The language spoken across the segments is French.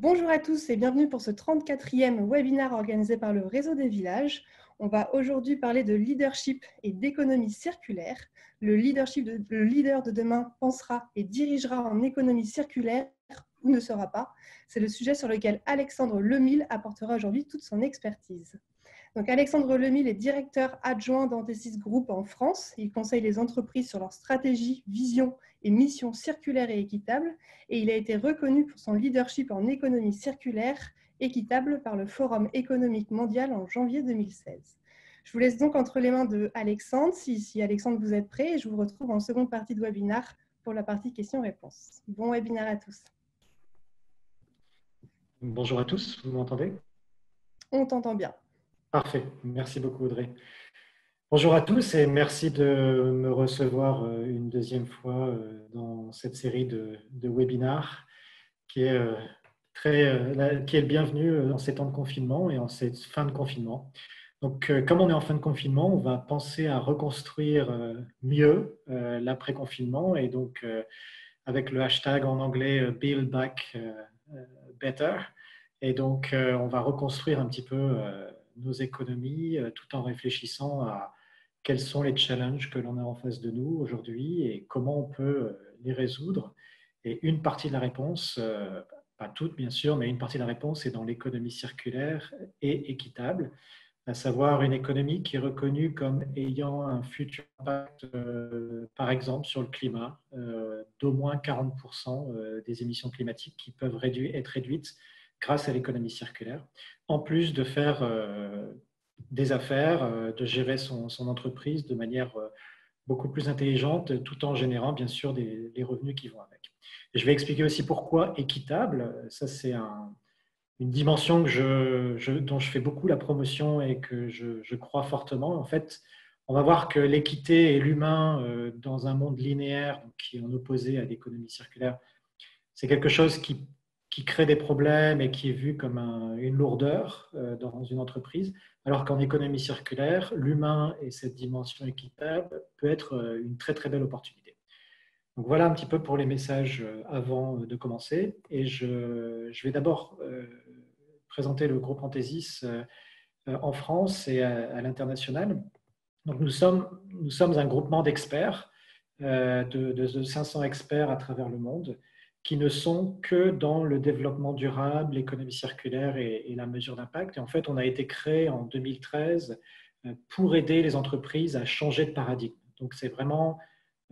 Bonjour à tous et bienvenue pour ce 34e webinaire organisé par le Réseau des villages. On va aujourd'hui parler de leadership et d'économie circulaire. Le leader de demain pensera et dirigera en économie circulaire ou ne sera pas. C'est le sujet sur lequel Alexandre Lemille apportera aujourd'hui toute son expertise. Donc Alexandre Lemille est directeur adjoint d'Anthesis Group en France. Il conseille les entreprises sur leur stratégie, vision et mission circulaire et équitable. Et il a été reconnu pour son leadership en économie circulaire équitable par le Forum économique mondial en janvier 2016. Je vous laisse donc entre les mains de Alexandre. Si Alexandre, vous êtes prêt, je vous retrouve en seconde partie de webinaire pour la partie questions-réponses. Bon webinaire à tous. Bonjour à tous, vous m'entendez? On t'entend bien. Parfait, merci beaucoup Audrey. Bonjour à tous et merci de me recevoir une deuxième fois dans cette série de webinars qui est, qui est le bienvenu en ces temps de confinement et en cette fin de confinement. Donc, comme on est en fin de confinement, on va penser à reconstruire mieux l'après-confinement et donc avec le hashtag en anglais Build Back Better. Et donc, on va reconstruire un petit peu nos économies tout en réfléchissant à quels sont les challenges que l'on a en face de nous aujourd'hui et comment on peut les résoudre. Et une partie de la réponse, pas toute bien sûr, mais une partie de la réponse est dans l'économie circulaire et équitable, à savoir une économie qui est reconnue comme ayant un futur impact, par exemple, sur le climat, d'au moins 40% des émissions climatiques qui peuvent être réduites grâce à l'économie circulaire, en plus de faire des affaires, de gérer son entreprise de manière beaucoup plus intelligente, tout en générant bien sûr des revenus qui vont avec. Et je vais expliquer aussi pourquoi équitable. Ça, c'est une dimension dont je fais beaucoup la promotion et que je crois fortement. En fait, on va voir que l'équité et l'humain dans un monde linéaire, donc qui est en opposé à l'économie circulaire, c'est quelque chose qui crée des problèmes et qui est vu comme une lourdeur dans une entreprise, alors qu'en économie circulaire, l'humain et cette dimension équitable peut être une très très belle opportunité. Donc voilà un petit peu pour les messages avant de commencer. Et je vais d'abord présenter le groupe Anthesis en France et à l'international. Donc nous sommes un groupement d'experts, de 500 experts à travers le monde, qui ne sont que dans le développement durable, l'économie circulaire et la mesure d'impact. Et en fait, on a été créé en 2013 pour aider les entreprises à changer de paradigme. Donc c'est vraiment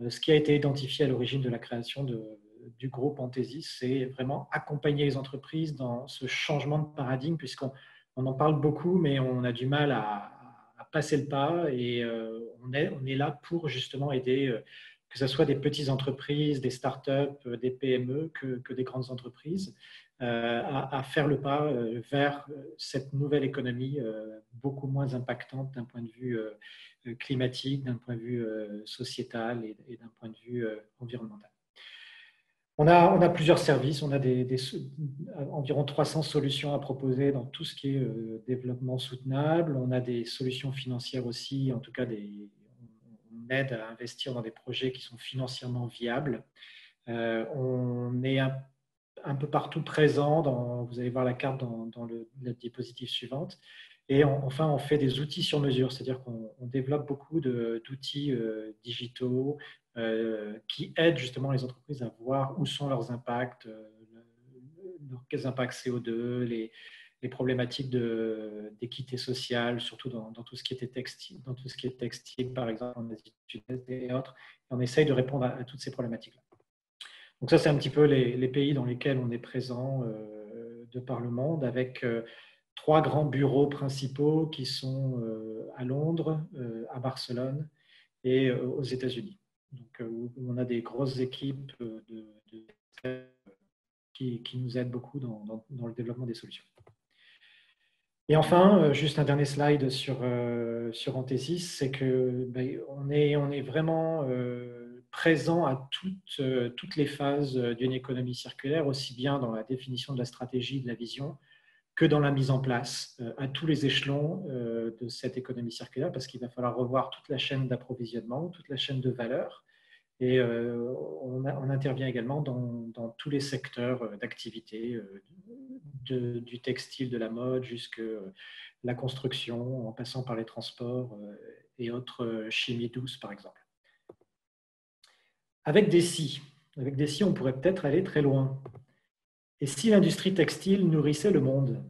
ce qui a été identifié à l'origine de la création du groupe Anthesis, c'est vraiment accompagner les entreprises dans ce changement de paradigme, puisqu'on en parle beaucoup, mais on a du mal à passer le pas et on est là pour justement aider, que ce soit des petites entreprises, des startups, des PME, que des grandes entreprises, à faire le pas vers cette nouvelle économie beaucoup moins impactante d'un point de vue climatique, d'un point de vue sociétal et d'un point de vue environnemental. On a plusieurs services, on a environ 300 solutions à proposer dans tout ce qui est développement soutenable. On a des solutions financières aussi, en tout cas on aide à investir dans des projets qui sont financièrement viables. On est un peu partout présent, vous allez voir la carte dans la diapositive suivante. Et enfin, on fait des outils sur mesure, c'est-à-dire qu'on développe beaucoup d'outils digitaux qui aident justement les entreprises à voir où sont leurs impacts, quels impacts CO2, les problématiques d'équité sociale, surtout dans tout ce qui était textile, par exemple, en Asie du Sud-Est et autres. Et on essaye de répondre à toutes ces problématiques-là. Donc ça, c'est un petit peu les pays dans lesquels on est présent de par le monde, avec 3 grands bureaux principaux qui sont à Londres, à Barcelone et aux États-Unis. Donc, où on a des grosses équipes qui nous aident beaucoup dans le développement des solutions. Et enfin, juste un dernier slide sur Anthesis, c'est qu'on est vraiment présent à toutes les phases d'une économie circulaire, aussi bien dans la définition de la stratégie, de la vision, que dans la mise en place à tous les échelons de cette économie circulaire, parce qu'il va falloir revoir toute la chaîne d'approvisionnement, toute la chaîne de valeur. Et on intervient également dans tous les secteurs d'activité, du textile, de la mode, jusqu'à la construction, en passant par les transports et autres chimies douces, par exemple. Avec des si, on pourrait peut-être aller très loin. Et si l'industrie textile nourrissait le monde?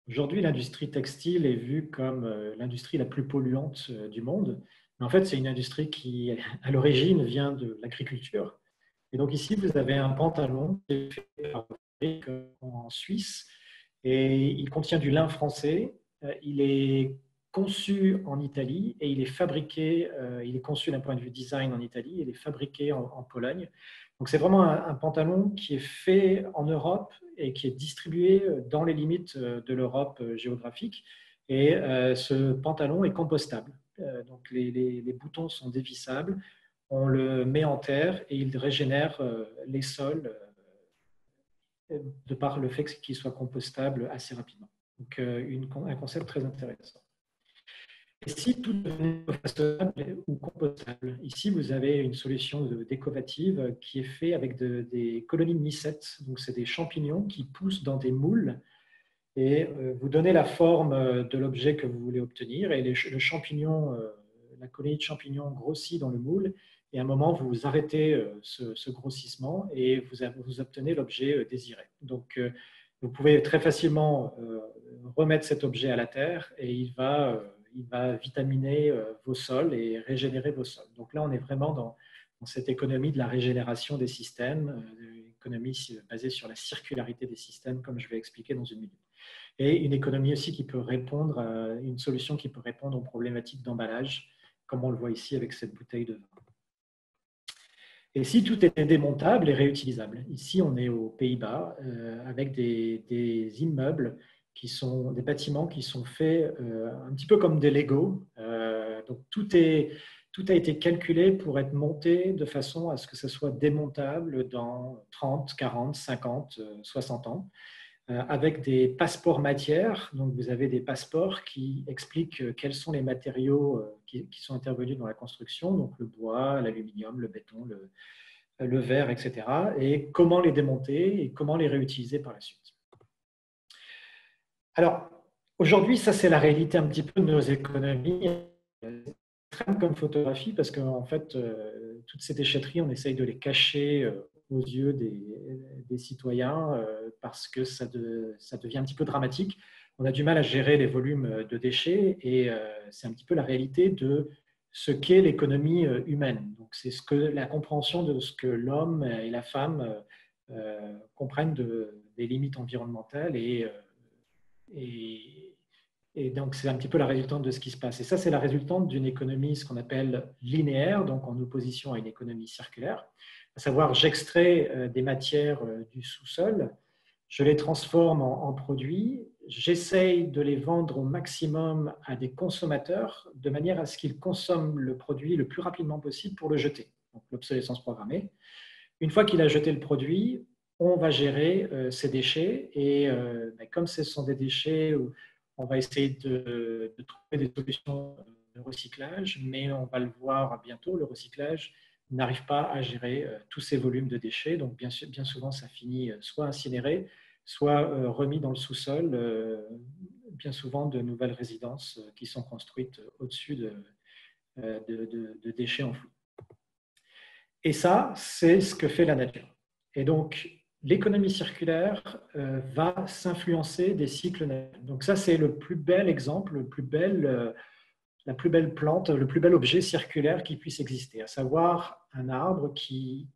Aujourd'hui, l'industrie textile est vue comme l'industrie la plus polluante du monde. Mais en fait, c'est une industrie qui, à l'origine, vient de l'agriculture. Et donc ici, vous avez un pantalon qui est fait par en Suisse et il contient du lin français. Il est conçu en Italie et il est fabriqué, il est conçu d'un point de vue design en Italie, il est fabriqué en Pologne. Donc c'est vraiment un pantalon qui est fait en Europe et qui est distribué dans les limites de l'Europe géographique. Et ce pantalon est compostable. Donc les boutons sont dévissables, on le met en terre et il régénère les sols de par le fait qu'il soit compostable assez rapidement. Donc un concept très intéressant. Et si tout devenait façonnable ou compostable, ici vous avez une solution d'écovative qui est faite avec des colonies de mycètes. Donc c'est des champignons qui poussent dans des moules et vous donnez la forme de l'objet que vous voulez obtenir et le champignon, la colonie de champignons grossit dans le moule et à un moment vous arrêtez ce grossissement et vous obtenez l'objet désiré. Donc vous pouvez très facilement remettre cet objet à la terre et il va vitaminer vos sols et régénérer vos sols. Donc là, on est vraiment dans cette économie de la régénération des systèmes, économie basée sur la circularité des systèmes, comme je vais expliquer dans une minute. Et une économie aussi qui peut répondre, une solution qui peut répondre aux problématiques d'emballage, comme on le voit ici avec cette bouteille de vin. Et si tout était démontable et réutilisable? Ici, on est aux Pays-Bas avec des immeubles qui sont des bâtiments qui sont faits un petit peu comme des Lego. Donc tout a été calculé pour être monté de façon à ce que ce soit démontable dans 30, 40, 50, 60 ans, avec des passeports matières. Donc vous avez des passeports qui expliquent quels sont les matériaux qui sont intervenus dans la construction, donc le bois, l'aluminium, le béton, le verre, etc. Et comment les démonter et comment les réutiliser par la suite. Alors, aujourd'hui, ça c'est la réalité un petit peu de nos économies. C'est comme photographie parce qu'en fait, toutes ces déchetteries, on essaye de les cacher aux yeux des citoyens parce que ça devient un petit peu dramatique. On a du mal à gérer les volumes de déchets et c'est un petit peu la réalité de ce qu'est l'économie humaine. Donc, c'est la compréhension de ce que l'homme et la femme comprennent des limites environnementales et donc, c'est un petit peu la résultante de ce qui se passe. Et ça, c'est la résultante d'une économie, ce qu'on appelle linéaire, donc en opposition à une économie circulaire. À savoir, j'extrais des matières du sous-sol, je les transforme en produits, j'essaye de les vendre au maximum à des consommateurs de manière à ce qu'ils consomment le produit le plus rapidement possible pour le jeter. Donc, l'obsolescence programmée. Une fois qu'il a jeté le produit, on va gérer ces déchets et comme ce sont des déchets, on va essayer de trouver des solutions de recyclage, mais on va le voir bientôt, le recyclage n'arrive pas à gérer tous ces volumes de déchets. Donc, bien souvent, ça finit soit incinéré, soit remis dans le sous-sol, bien souvent de nouvelles résidences qui sont construites au-dessus de déchets enfouis. Et ça, c'est ce que fait la nature. Et donc, l'économie circulaire va s'influencer des cycles naturels. Donc ça, c'est le plus bel exemple, la plus belle plante, le plus bel objet circulaire qui puisse exister, à savoir un arbre qui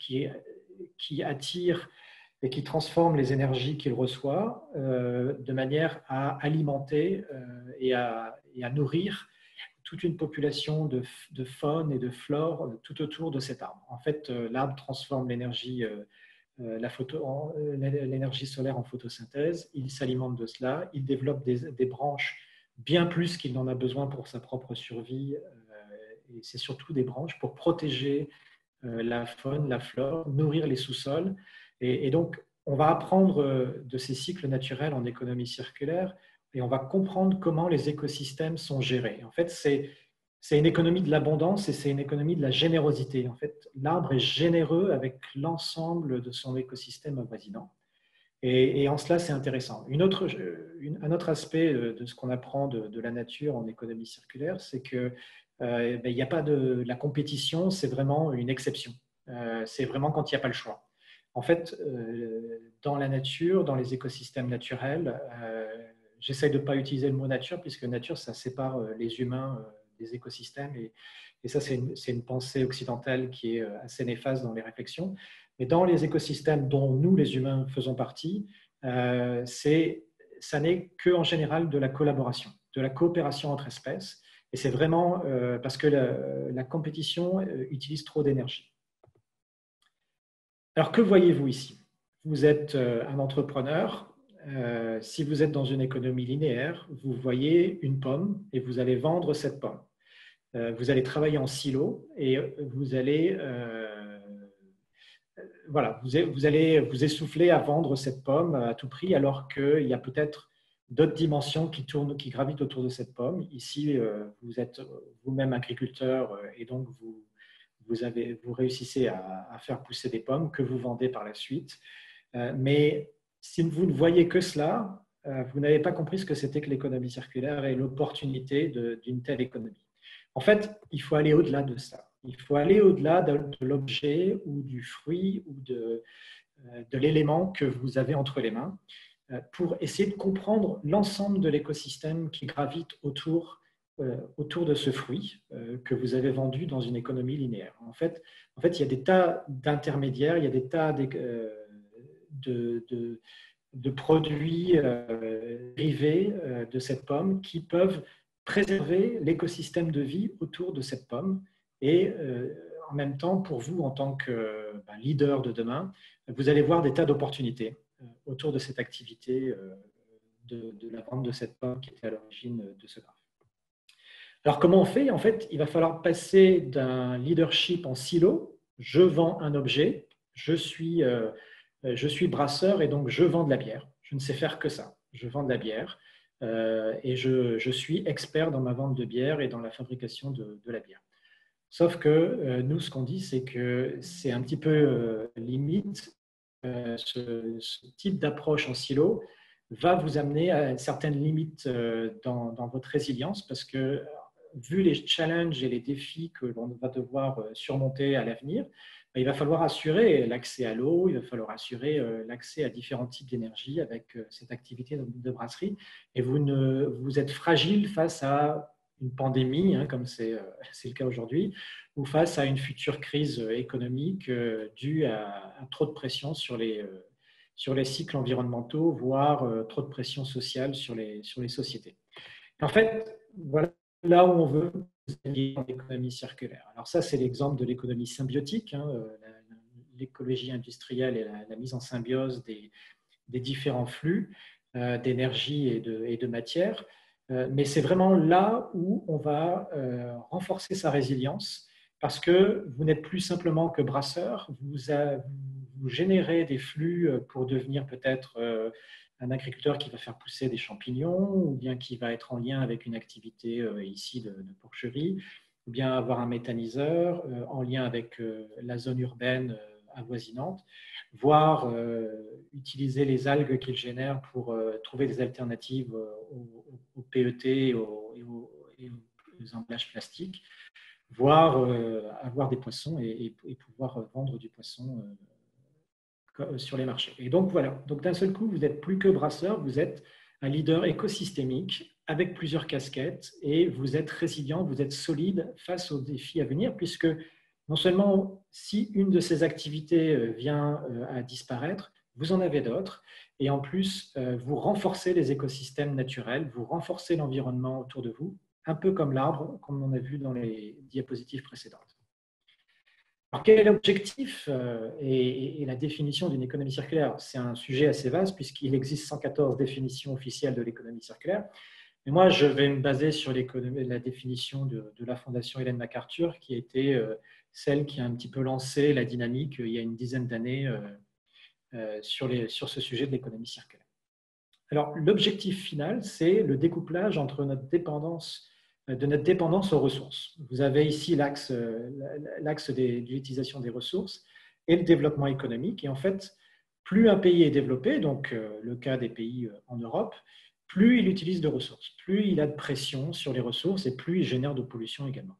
attire et qui transforme les énergies qu'il reçoit de manière à alimenter et à nourrir toute une population de faune et de flore tout autour de cet arbre. En fait, l'arbre transforme l'énergie solaire en photosynthèse, il s'alimente de cela, il développe des branches bien plus qu'il n'en a besoin pour sa propre survie, et c'est surtout des branches pour protéger la faune, la flore, nourrir les sous-sols. Et donc, on va apprendre de ces cycles naturels en économie circulaire et on va comprendre comment les écosystèmes sont gérés. En fait, c'est une économie de l'abondance et c'est une économie de la générosité. En fait, l'arbre est généreux avec l'ensemble de son écosystème avoisinant. Et en cela, c'est intéressant. Un autre aspect de ce qu'on apprend de la nature en économie circulaire, c'est que il n'y a pas de la compétition, c'est vraiment une exception. C'est vraiment quand il n'y a pas le choix. En fait, dans la nature, dans les écosystèmes naturels, j'essaie de ne pas utiliser le mot nature, puisque nature, ça sépare les humains des écosystèmes. Et ça, c'est une pensée occidentale qui est assez néfaste dans les réflexions. Mais dans les écosystèmes dont nous, les humains, faisons partie, ça n'est qu'en général de la collaboration, de la coopération entre espèces. Et c'est vraiment parce que la compétition utilise trop d'énergie. Alors, que voyez-vous ici? Vous êtes un entrepreneur. Si vous êtes dans une économie linéaire, vous voyez une pomme et vous allez vendre cette pomme. Vous allez travailler en silo et vous allez, voilà, vous allez vous essouffler à vendre cette pomme à tout prix, alors qu'il y a peut-être d'autres dimensions qui gravitent autour de cette pomme. Ici, vous êtes vous-même agriculteur et donc vous réussissez à faire pousser des pommes que vous vendez par la suite. Mais si vous ne voyez que cela, vous n'avez pas compris ce que c'était que l'économie circulaire et l'opportunité d'une telle économie. En fait, il faut aller au-delà de ça. Il faut aller au-delà de l'objet ou du fruit ou de l'élément que vous avez entre les mains pour essayer de comprendre l'ensemble de l'écosystème qui gravite autour de ce fruit que vous avez vendu dans une économie linéaire. En fait, il y a des tas d'intermédiaires, il y a des tas de produits dérivés de cette pomme qui peuvent préserver l'écosystème de vie autour de cette pomme. Et en même temps, pour vous, en tant que leader de demain, vous allez voir des tas d'opportunités autour de cette activité de la vente de cette pomme qui était à l'origine de ce graphe. Alors, comment on fait? En fait, il va falloir passer d'un leadership en silo. Je vends un objet, je suis brasseur et donc je vends de la bière. Je ne sais faire que ça. Je vends de la bière et je suis expert dans ma vente de bière et dans la fabrication de la bière. Sauf que nous, ce qu'on dit, c'est que c'est un petit peu limite. Ce type d'approche en silo va vous amener à certaines limites dans votre résilience parce que, vu les challenges et les défis que l'on va devoir surmonter à l'avenir, il va falloir assurer l'accès à l'eau, il va falloir assurer l'accès à différents types d'énergie avec cette activité de brasserie. Et vous êtes fragile face à une pandémie, comme c'est le cas aujourd'hui, ou face à une future crise économique due à trop de pression sur les cycles environnementaux, voire trop de pression sociale sur les sociétés. En fait, voilà là où on veut aller en économie circulaire. Alors ça, c'est l'exemple de l'économie symbiotique, l'écologie industrielle et la mise en symbiose des différents flux d'énergie et de matière. Mais c'est vraiment là où on va renforcer sa résilience parce que vous n'êtes plus simplement que brasseur, vous générez des flux pour devenir peut-être un agriculteur qui va faire pousser des champignons ou bien qui va être en lien avec une activité ici de porcherie, ou bien avoir un méthaniseur en lien avec la zone urbaine avoisinante, voire utiliser les algues qu'il génère pour trouver des alternatives au PET et aux emballages plastiques, voire avoir des poissons et pouvoir vendre du poisson sur les marchés. Et donc voilà, donc d'un seul coup, vous n'êtes plus que brasseur, vous êtes un leader écosystémique avec plusieurs casquettes et vous êtes résilient, vous êtes solide face aux défis à venir puisque non seulement si une de ces activités vient à disparaître, vous en avez d'autres et en plus, vous renforcez les écosystèmes naturels, vous renforcez l'environnement autour de vous, un peu comme l'arbre, comme on a vu dans les diapositives précédentes. Alors, quel est l'objectif et la définition d'une économie circulaire? C'est un sujet assez vaste puisqu'il existe 114 définitions officielles de l'économie circulaire. Mais moi, je vais me baser sur la définition de la Fondation Ellen MacArthur, qui a été celle qui a un petit peu lancé la dynamique il y a une dizaine d'années sur ce sujet de l'économie circulaire. Alors, l'objectif final, c'est le découplage entre notre dépendance aux ressources. Vous avez ici l'axe de l'utilisation des ressources et le développement économique. Et en fait, plus un pays est développé, donc le cas des pays en Europe, plus il utilise de ressources, plus il a de pression sur les ressources et plus il génère de pollution également.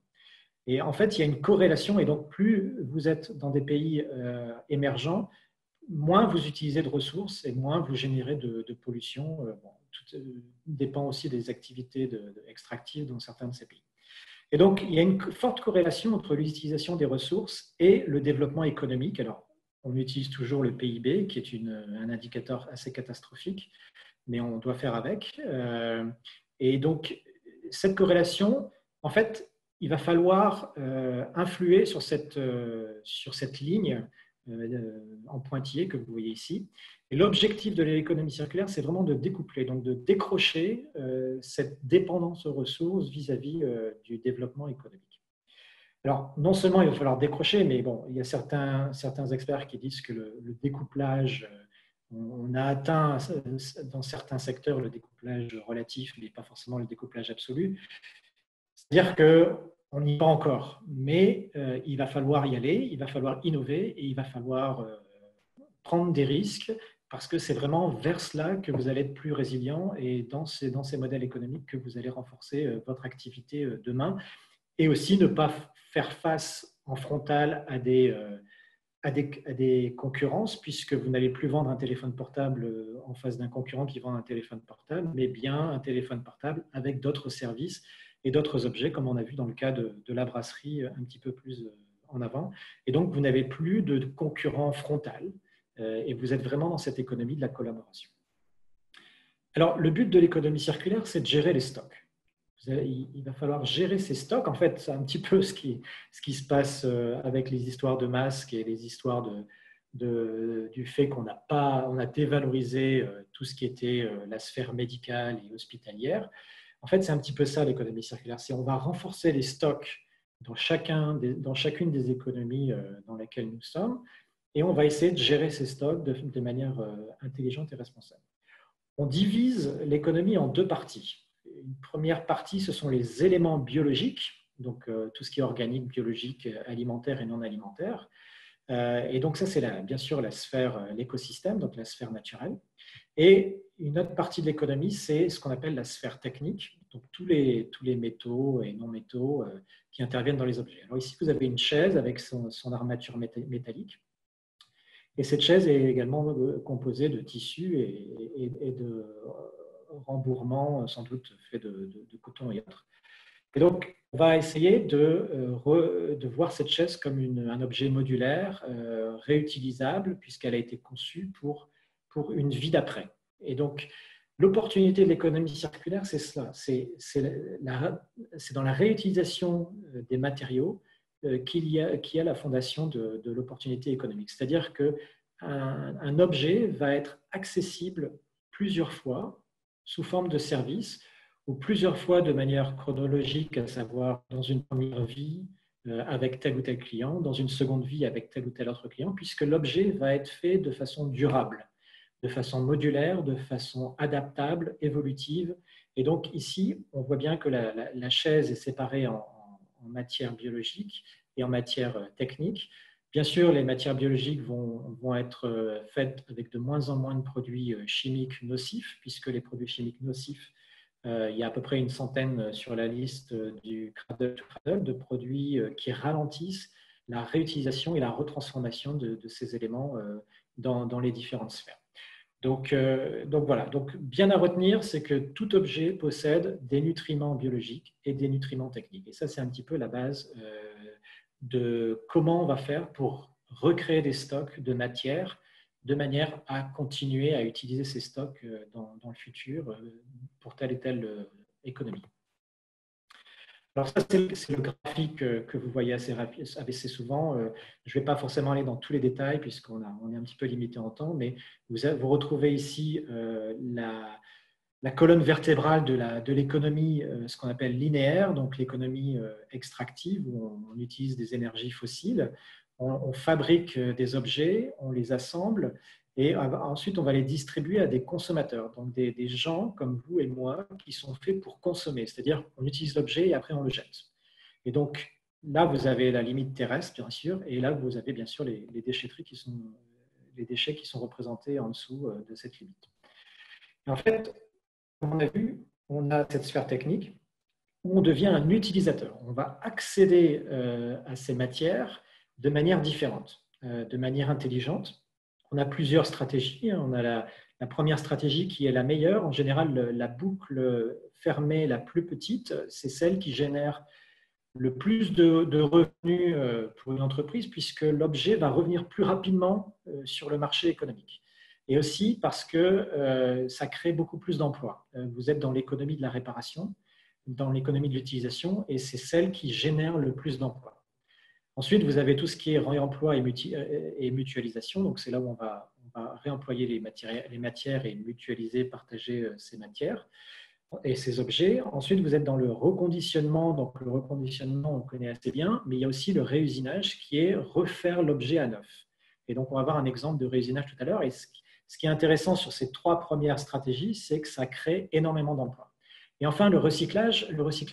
Et en fait, il y a une corrélation, et donc plus vous êtes dans des pays émergents, moins vous utilisez de ressources et moins vous générez de pollution. Bon, tout dépend aussi des activités extractives dans certains de ces pays. Et donc, il y a une forte corrélation entre l'utilisation des ressources et le développement économique. Alors, on utilise toujours le PIB, qui est un indicateur assez catastrophique, mais on doit faire avec. Et donc, cette corrélation, en fait, il va falloir influer sur cette ligne en pointillé que vous voyez ici. Et l'objectif de l'économie circulaire, c'est vraiment de découpler, donc de décrocher cette dépendance aux ressources vis-à-vis du développement économique. Alors, non seulement il va falloir décrocher, mais bon, il y a certains experts qui disent que le découplage, on a atteint dans certains secteurs le découplage relatif, mais pas forcément le découplage absolu. C'est-à-dire qu'on n'y est pas encore, mais il va falloir y aller, il va falloir innover et il va falloir prendre des risques parce que c'est vraiment vers cela que vous allez être plus résilient et dans ces modèles économiques que vous allez renforcer votre activité demain et aussi ne pas faire face en frontal à des concurrences puisque vous n'allez plus vendre un téléphone portable en face d'un concurrent qui vend un téléphone portable, mais bien un téléphone portable avec d'autres services et d'autres objets, comme on a vu dans le cas de la brasserie un petit peu plus en avant. Et donc, vous n'avez plus de concurrent frontal et vous êtes vraiment dans cette économie de la collaboration. Alors, le but de l'économie circulaire, c'est de gérer les stocks. Il va falloir gérer ces stocks. En fait, c'est un petit peu ce qui se passe avec les histoires de masques et les histoires du fait qu'on a dévalorisé tout ce qui était la sphère médicale et hospitalière. En fait, c'est un petit peu ça l'économie circulaire. C'est on va renforcer les stocks dans chacune des économies dans lesquelles nous sommes et on va essayer de gérer ces stocks de manière intelligente et responsable. On divise l'économie en deux parties. Une première partie, ce sont les éléments biologiques, donc tout ce qui est organique, biologique, alimentaire et non alimentaire. Et donc ça, c'est bien sûr la sphère, l'écosystème, donc la sphère naturelle. Et une autre partie de l'économie, c'est ce qu'on appelle la sphère technique, donc tous les métaux et non-métaux qui interviennent dans les objets. Alors ici, vous avez une chaise avec son armature métallique. Et cette chaise est également composée de tissus et de rembourrements, sans doute fait de coton et autres. Et donc, on va essayer de voir cette chaise comme un objet modulaire, réutilisable, puisqu'elle a été conçue pour une vie d'après. Et donc, l'opportunité de l'économie circulaire, c'est cela. C'est dans la réutilisation des matériaux qu'il y a la fondation de l'opportunité économique. C'est-à-dire qu'un objet va être accessible plusieurs fois sous forme de service ou plusieurs fois de manière chronologique, à savoir dans une première vie avec tel ou tel client, dans une seconde vie avec tel ou tel autre client, puisque l'objet va être fait de façon durable, de façon modulaire, de façon adaptable, évolutive. Et donc ici, on voit bien que la chaise est séparée en matière biologique et en matière technique. Bien sûr, les matières biologiques vont être faites avec de moins en moins de produits chimiques nocifs, puisque les produits chimiques nocifs, il y a à peu près une centaine sur la liste du Cradle to Cradle de produits qui ralentissent la réutilisation et la retransformation de ces éléments dans les différentes sphères. Donc voilà, donc bien à retenir, c'est que tout objet possède des nutriments biologiques et des nutriments techniques. Et ça, c'est un petit peu la base de comment on va faire pour recréer des stocks de matière de manière à continuer à utiliser ces stocks dans le futur pour telle et telle économie. Alors ça, c'est le graphique que vous voyez assez souvent. Je ne vais pas forcément aller dans tous les détails puisqu'on est un petit peu limité en temps, mais vous retrouvez ici la colonne vertébrale de l'économie, ce qu'on appelle linéaire, donc l'économie extractive, où on utilise des énergies fossiles. On fabrique des objets, on les assemble, et ensuite on va les distribuer à des consommateurs, donc des gens comme vous et moi qui sont faits pour consommer, c'est-à-dire on utilise l'objet et après on le jette. Et donc là, vous avez la limite terrestre, bien sûr, et là, vous avez bien sûr les déchetteries qui sont les déchets qui sont représentés en dessous de cette limite. Et en fait, comme on a vu, on a cette sphère technique où on devient un utilisateur. On va accéder à ces matières de manière différente, de manière intelligente. On a plusieurs stratégies. On a la première stratégie qui est la meilleure. En général, la boucle fermée la plus petite, c'est celle qui génère le plus de revenus pour une entreprise, puisque l'objet va revenir plus rapidement sur le marché économique. Et aussi parce que ça crée beaucoup plus d'emplois. Vous êtes dans l'économie de la réparation, dans l'économie de l'utilisation, et c'est celle qui génère le plus d'emplois. Ensuite, vous avez tout ce qui est réemploi et mutualisation. Donc, c'est là où on va réemployer les matières et mutualiser, partager ces matières et ces objets. Ensuite, vous êtes dans le reconditionnement. Donc, le reconditionnement, on connaît assez bien, mais il y a aussi le réusinage qui est refaire l'objet à neuf. Et donc, on va voir un exemple de réusinage tout à l'heure. Et ce qui est intéressant sur ces 3 premières stratégies, c'est que ça crée énormément d'emplois. Et enfin, le recyclage,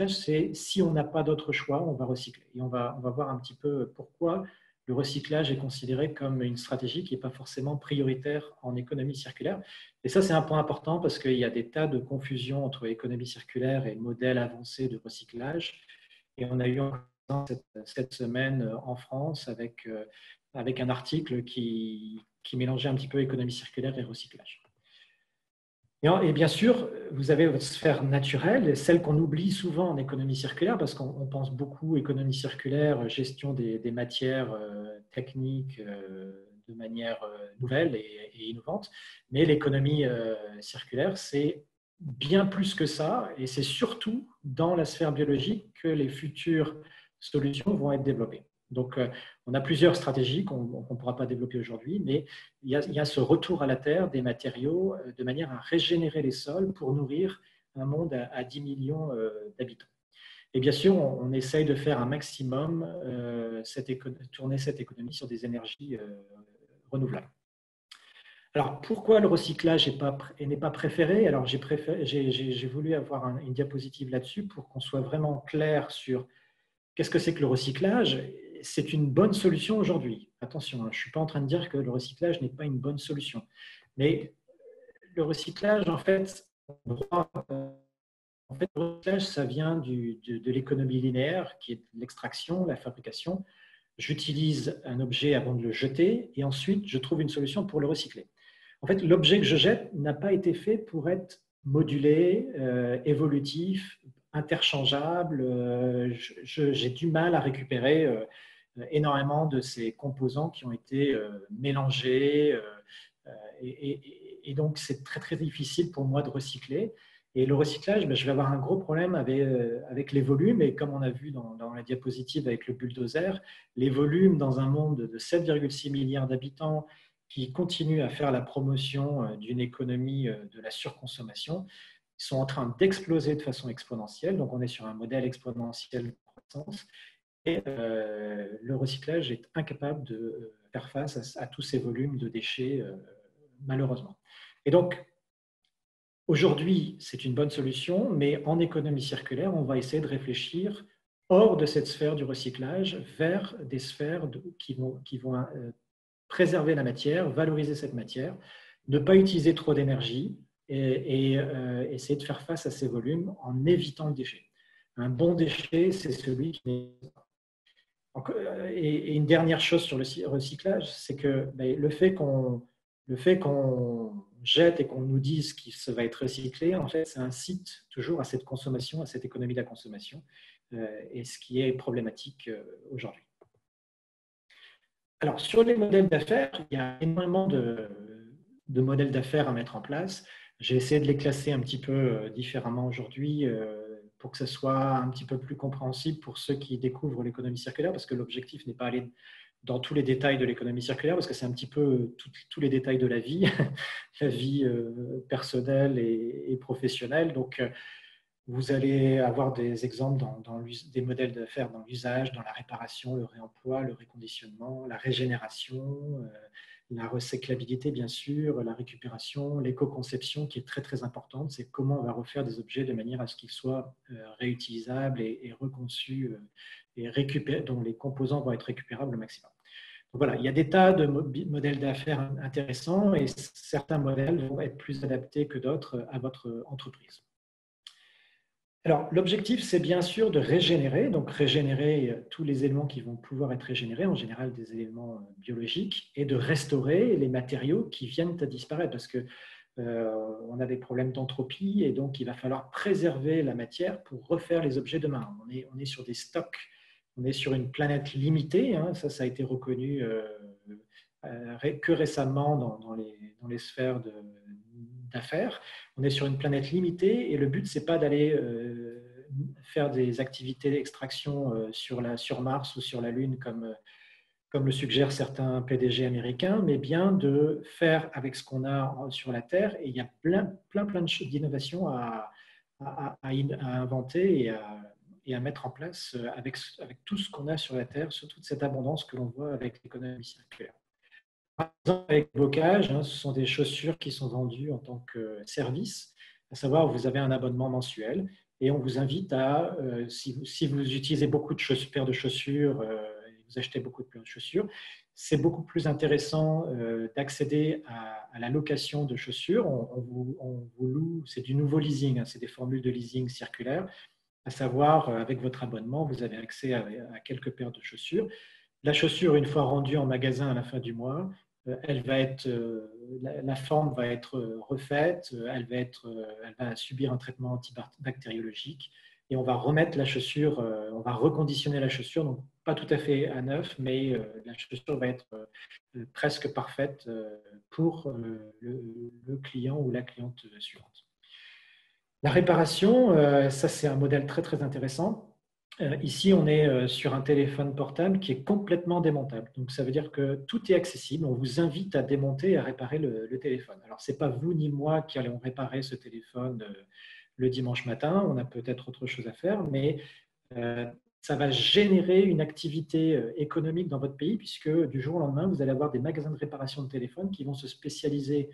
c'est si on n'a pas d'autre choix, on va recycler. Et on va voir un petit peu pourquoi le recyclage est considéré comme une stratégie qui n'est pas forcément prioritaire en économie circulaire. Et ça, c'est un point important parce qu'il y a des tas de confusions entre économie circulaire et modèle avancé de recyclage. Et on a eu cette semaine en France avec un article qui mélangeait un petit peu économie circulaire et recyclage. Et bien sûr, vous avez votre sphère naturelle, celle qu'on oublie souvent en économie circulaire, parce qu'on pense beaucoup économie circulaire, gestion des matières techniques de manière nouvelle et innovante. Mais l'économie circulaire, c'est bien plus que ça, et c'est surtout dans la sphère biologique que les futures solutions vont être développées. Donc, on a plusieurs stratégies qu'on ne pourra pas développer aujourd'hui, mais il y a ce retour à la terre des matériaux de manière à régénérer les sols pour nourrir un monde à 10 millions d'habitants. Et bien sûr, on essaye de faire un maximum, tourner cette économie sur des énergies renouvelables. Alors, pourquoi le recyclage n'est pas préféré? Alors, j'ai voulu avoir une diapositive là-dessus pour qu'on soit vraiment clair sur qu'est-ce que c'est que le recyclage. C'est une bonne solution aujourd'hui. Attention, je ne suis pas en train de dire que le recyclage n'est pas une bonne solution. Mais le recyclage, en fait, le recyclage, ça vient de l'économie linéaire, qui est l'extraction, la fabrication. J'utilise un objet avant de le jeter et ensuite, je trouve une solution pour le recycler. En fait, l'objet que je jette n'a pas été fait pour être modulé, évolutif, interchangeable. J'ai du mal à récupérer énormément de ces composants qui ont été mélangés. Et donc, c'est très, très difficile pour moi de recycler. Et le recyclage, je vais avoir un gros problème avec les volumes. Et comme on a vu dans la diapositive avec le bulldozer, les volumes dans un monde de 7,6 milliards d'habitants qui continue à faire la promotion d'une économie de la surconsommation, sont en train d'exploser de façon exponentielle. Donc, on est sur un modèle exponentiel de croissance. Et le recyclage est incapable de faire face à tous ces volumes de déchets, malheureusement. Et donc, aujourd'hui, c'est une bonne solution, mais en économie circulaire, on va essayer de réfléchir hors de cette sphère du recyclage vers des sphères qui vont préserver la matière, valoriser cette matière, ne pas utiliser trop d'énergie et essayer de faire face à ces volumes en évitant le déchet. Un bon déchet, c'est celui qui n'est pas. Et une dernière chose sur le recyclage, c'est que le fait qu'on jette et qu'on nous dise que ça va être recyclé, en fait, ça incite toujours à cette consommation, à cette économie de la consommation, et ce qui est problématique aujourd'hui. Alors, sur les modèles d'affaires, il y a énormément de modèles d'affaires à mettre en place. J'ai essayé de les classer un petit peu différemment aujourd'hui pour que ce soit un petit peu plus compréhensible pour ceux qui découvrent l'économie circulaire, parce que l'objectif n'est pas aller dans tous les détails de l'économie circulaire, parce que c'est un petit peu tous les détails de la vie, la vie personnelle et professionnelle. Donc, vous allez avoir des exemples des modèles d'affaires dans l'usage, dans la réparation, le réemploi, le reconditionnement, la régénération, la recyclabilité, bien sûr, la récupération, l'éco-conception qui est très, très importante. C'est comment on va refaire des objets de manière à ce qu'ils soient réutilisables et reconçus, dont les composants vont être récupérables au maximum. voilà, il y a des tas de modèles d'affaires intéressants et certains modèles vont être plus adaptés que d'autres à votre entreprise. Alors, l'objectif, c'est bien sûr de régénérer, donc régénérer tous les éléments qui vont pouvoir être régénérés, en général des éléments biologiques, et de restaurer les matériaux qui viennent à disparaître, parce que on a des problèmes d'entropie, et donc il va falloir préserver la matière pour refaire les objets demain. On est sur des stocks, on est sur une planète limitée, hein, ça a été reconnu que récemment dans les sphères d'affaires. On est sur une planète limitée et le but, ce n'est pas d'aller faire des activités d'extraction sur Mars ou sur la Lune comme le suggèrent certains PDG américains, mais bien de faire avec ce qu'on a sur la Terre. Et il y a plein d'innovations à inventer et à mettre en place avec tout ce qu'on a sur la Terre, sur toute cette abondance que l'on voit avec l'économie circulaire. Par exemple, avec Bocage, ce sont des chaussures qui sont vendues en tant que service, à savoir vous avez un abonnement mensuel et on vous invite à, si vous utilisez beaucoup de paires de chaussures, vous achetez beaucoup de paires de chaussures, c'est beaucoup plus intéressant d'accéder à la location de chaussures. On vous loue, c'est du nouveau leasing, c'est des formules de leasing circulaires, à savoir avec votre abonnement, vous avez accès à quelques paires de chaussures. La chaussure, une fois rendue en magasin à la fin du mois, la forme va être refaite, elle va subir un traitement antibactériologique et on va remettre la chaussure, on va reconditionner la chaussure, donc pas tout à fait à neuf, mais la chaussure va être presque parfaite pour le client ou la cliente suivante. La réparation, ça c'est un modèle très intéressant. Ici, on est sur un téléphone portable qui est complètement démontable. Donc, ça veut dire que tout est accessible. On vous invite à démonter et à réparer le téléphone. Alors, ce n'est pas vous ni moi qui allons réparer ce téléphone le dimanche matin. On a peut-être autre chose à faire, mais ça va générer une activité économique dans votre pays puisque du jour au lendemain, vous allez avoir des magasins de réparation de téléphones qui vont se spécialiser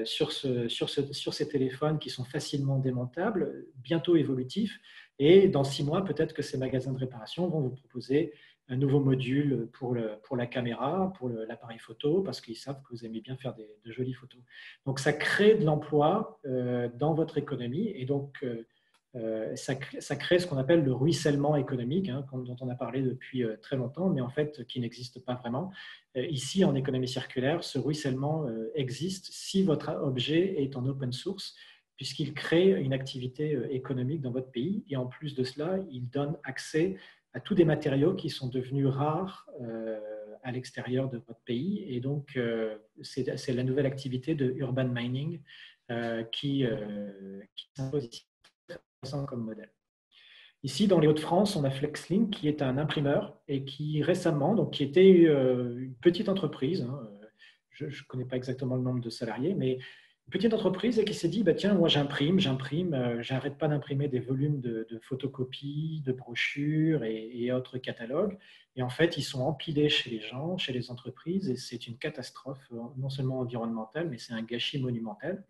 sur ces téléphones qui sont facilement démontables, bientôt évolutifs. Et dans 6 mois, peut-être que ces magasins de réparation vont vous proposer un nouveau module pour la caméra, pour l'appareil photo, parce qu'ils savent que vous aimez bien faire de jolies photos. Donc, ça crée de l'emploi dans votre économie et donc ça crée ce qu'on appelle le ruissellement économique, dont on a parlé depuis très longtemps, mais en fait qui n'existe pas vraiment. Ici, en économie circulaire, ce ruissellement existe si votre objet est en open source, puisqu'il crée une activité économique dans votre pays. Et en plus de cela, il donne accès à tous des matériaux qui sont devenus rares à l'extérieur de votre pays. Et donc, c'est la nouvelle activité de urban mining qui s'impose ici comme modèle. Ici, dans les Hauts-de-France, on a FlexLink qui est un imprimeur et qui récemment, donc qui était une petite entreprise, je ne connais pas exactement le nombre de salariés, mais une petite entreprise et qui s'est dit, bah, tiens, moi j'imprime, j'arrête pas d'imprimer des volumes de photocopies, de brochures et autres catalogues. Et en fait, ils sont empilés chez les gens, chez les entreprises, et c'est une catastrophe, non seulement environnementale, mais c'est un gâchis monumental.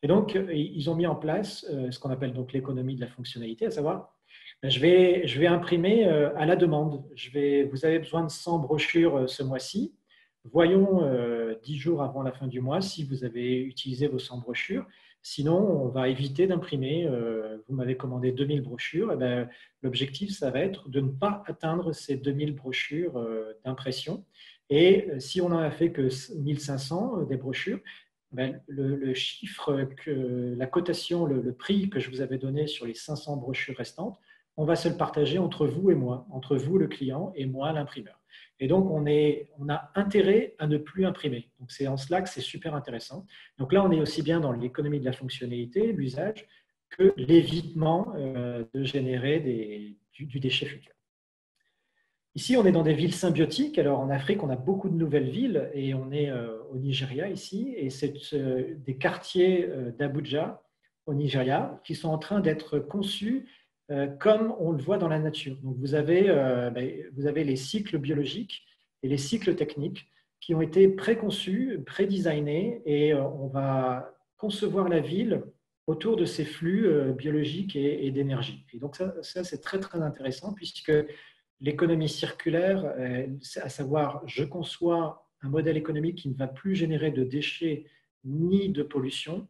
Et donc, ils ont mis en place ce qu'on appelle donc l'économie de la fonctionnalité, à savoir, je vais imprimer à la demande. Vous avez besoin de 100 brochures ce mois-ci. Voyons 10 jours avant la fin du mois si vous avez utilisé vos 100 brochures. Sinon, on va éviter d'imprimer. Vous m'avez commandé 2000 brochures. Eh l'objectif, ça va être de ne pas atteindre ces 2000 brochures d'impression. Et si on n'en a fait que 1500 des brochures, le chiffre, la cotation, le prix que je vous avais donné sur les 500 brochures restantes, on va se le partager entre vous et moi, entre vous le client et moi l'imprimeur. Et donc, on a intérêt à ne plus imprimer. Donc, c'est en cela que c'est super intéressant. Donc là, on est aussi bien dans l'économie de la fonctionnalité, l'usage, que l'évitement de générer du déchet futur. Ici, on est dans des villes symbiotiques. Alors, en Afrique, on a beaucoup de nouvelles villes et on est au Nigeria ici. Et c'est des quartiers d'Abuja au Nigeria qui sont en train d'être conçus comme on le voit dans la nature. Donc, vous avez les cycles biologiques et les cycles techniques qui ont été préconçus, prédesignés et on va concevoir la ville autour de ces flux biologiques et d'énergie. Et donc, ça c'est très intéressant puisque l'économie circulaire, à savoir, je conçois un modèle économique qui ne va plus générer de déchets ni de pollution,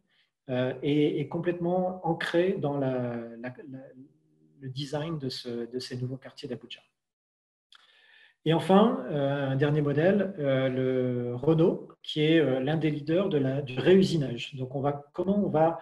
est complètement ancré dans le design de ces nouveaux quartiers d'Abuja. Et enfin, un dernier modèle, le Renault, qui est l'un des leaders du réusinage. Donc, comment on va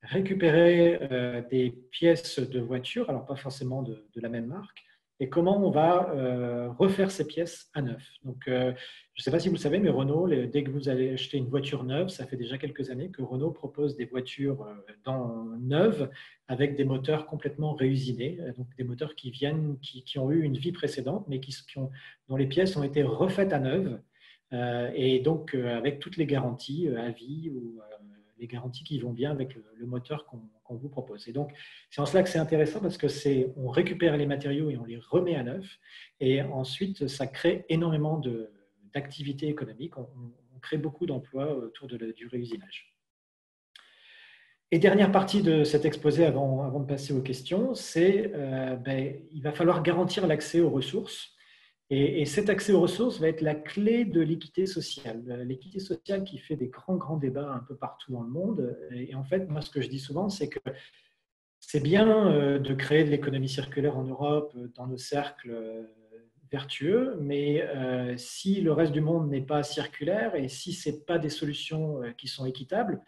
récupérer des pièces de voitures, alors pas forcément de la même marque, et comment on va refaire ces pièces à neuf. Donc, je ne sais pas si vous le savez, mais Renault, dès que vous allez acheter une voiture neuve, ça fait déjà quelques années que Renault propose des voitures neuves avec des moteurs complètement réusinés, donc des moteurs qui ont eu une vie précédente, mais dont les pièces ont été refaites à neuf, et donc avec toutes les garanties à vie ou les garanties qui vont bien avec le moteur qu'on vous propose. Et donc, c'est en cela que c'est intéressant parce que on récupère les matériaux et on les remet à neuf. Et ensuite, ça crée énormément d'activités économiques. On crée beaucoup d'emplois autour du réusinage. Et dernière partie de cet exposé avant de passer aux questions, c'est il va falloir garantir l'accès aux ressources. Et cet accès aux ressources va être la clé de l'équité sociale. L'équité sociale qui fait des grands débats un peu partout dans le monde. Et en fait, moi, ce que je dis souvent, c'est que c'est bien de créer de l'économie circulaire en Europe dans nos cercles vertueux, mais si le reste du monde n'est pas circulaire et si ce n'est pas des solutions qui sont équitables,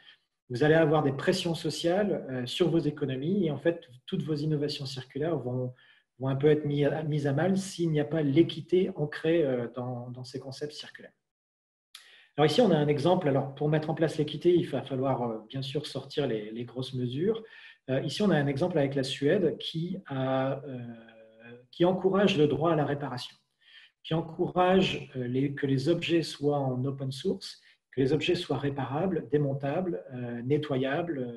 vous allez avoir des pressions sociales sur vos économies et en fait, toutes vos innovations circulaires vont un peu être mises à mal s'il n'y a pas l'équité ancrée dans ces concepts circulaires. Alors ici, on a un exemple. Alors, pour mettre en place l'équité, il va falloir bien sûr sortir les grosses mesures. Ici, on a un exemple avec la Suède qui encourage le droit à la réparation, qui encourage que les objets soient en open source, que les objets soient réparables, démontables, nettoyables,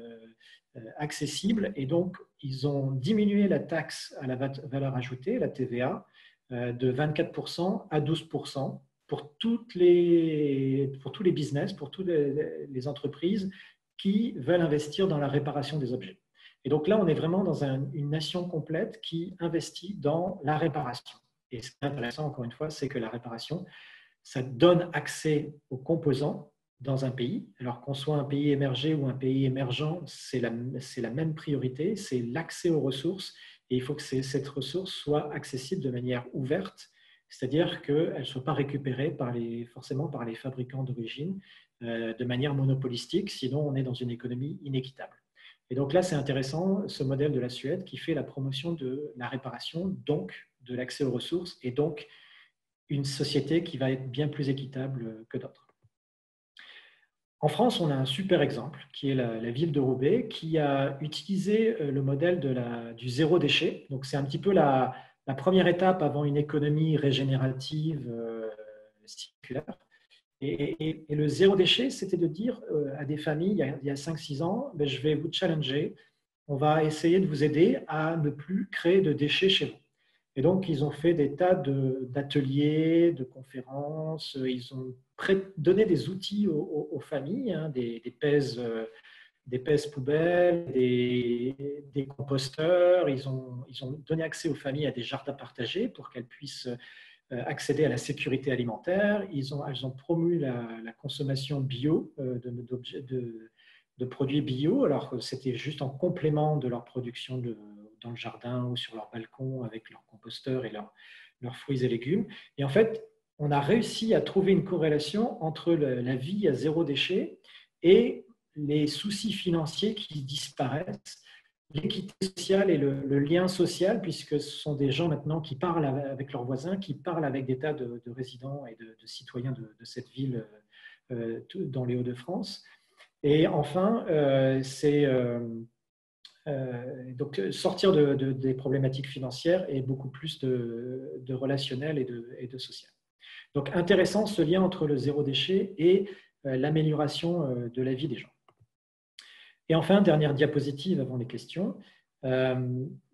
accessibles. Et donc, ils ont diminué la taxe à la valeur ajoutée, la TVA, de 24% à 12% pour tous les business, pour toutes les entreprises qui veulent investir dans la réparation des objets. Et donc là, on est vraiment dans une nation complète qui investit dans la réparation. Et ce qui est intéressant, encore une fois, c'est que la réparation, ça donne accès aux composants dans un pays. Alors qu'on soit un pays émergé ou un pays émergent, c'est la même priorité, c'est l'accès aux ressources. Et il faut que cette ressource soit accessible de manière ouverte, c'est-à-dire qu'elle ne soit pas récupérée forcément par les fabricants d'origine de manière monopolistique, sinon on est dans une économie inéquitable. Et donc là, c'est intéressant, ce modèle de la Suède qui fait la promotion de la réparation, donc de l'accès aux ressources, et donc une société qui va être bien plus équitable que d'autres. En France, on a un super exemple qui est la ville de Roubaix qui a utilisé le modèle du zéro déchet. Donc, c'est un petit peu la première étape avant une économie régénérative circulaire. Et le zéro déchet, c'était de dire à des familles, il y a 5-6 ans, je vais vous challenger, on va essayer de vous aider à ne plus créer de déchets chez vous. Et donc, ils ont fait des tas d'ateliers, de conférences, ils ont donné des outils aux familles, hein, des pèse poubelles, des composteurs, ils ont donné accès aux familles à des jardins partagés pour qu'elles puissent accéder à la sécurité alimentaire. Elles ont promu la consommation bio de produits bio, alors que c'était juste en complément de leur production dans le jardin ou sur leur balcon avec leurs composteurs et leurs fruits et légumes. Et en fait, on a réussi à trouver une corrélation entre la vie à zéro déchet et les soucis financiers qui disparaissent, l'équité sociale et le lien social, puisque ce sont des gens maintenant qui parlent avec leurs voisins, qui parlent avec des tas de résidents et de citoyens de cette ville dans les Hauts-de-France. Et enfin, donc sortir des problématiques financières et beaucoup plus de relationnel et de social. Donc intéressant ce lien entre le zéro déchet et l'amélioration de la vie des gens. Et enfin, dernière diapositive avant les questions.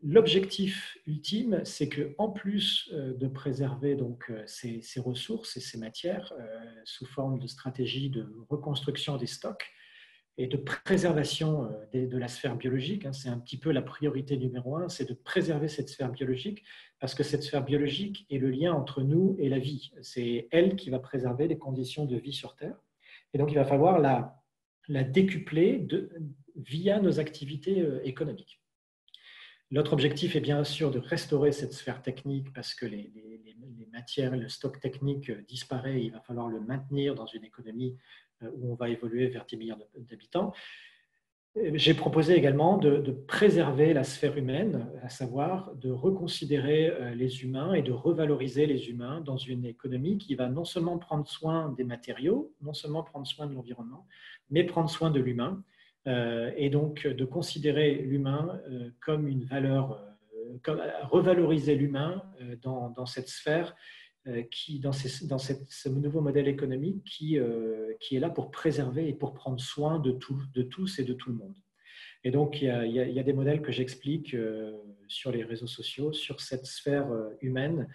L'objectif ultime, c'est qu'en plus de préserver donc, ces ressources et ces matières sous forme de stratégie de reconstruction des stocks, et de préservation de la sphère biologique. C'est un petit peu la priorité numéro un, c'est de préserver cette sphère biologique, parce que cette sphère biologique est le lien entre nous et la vie. C'est elle qui va préserver les conditions de vie sur Terre. Et donc, il va falloir la décupler via nos activités économiques. L'autre objectif est bien sûr de restaurer cette sphère technique, parce que les matières, le stock technique disparaît, il va falloir le maintenir dans une économie où on va évoluer vers 10 milliards d'habitants. J'ai proposé également de préserver la sphère humaine, à savoir de reconsidérer les humains et de revaloriser les humains dans une économie qui va non seulement prendre soin des matériaux, non seulement prendre soin de l'environnement, mais prendre soin de l'humain. Et donc de considérer l'humain comme une valeur, revaloriser l'humain dans cette sphère, dans ce nouveau modèle économique qui est là pour préserver et pour prendre soin de tous et de tout le monde. Et donc, il y a des modèles que j'explique sur les réseaux sociaux, sur cette sphère humaine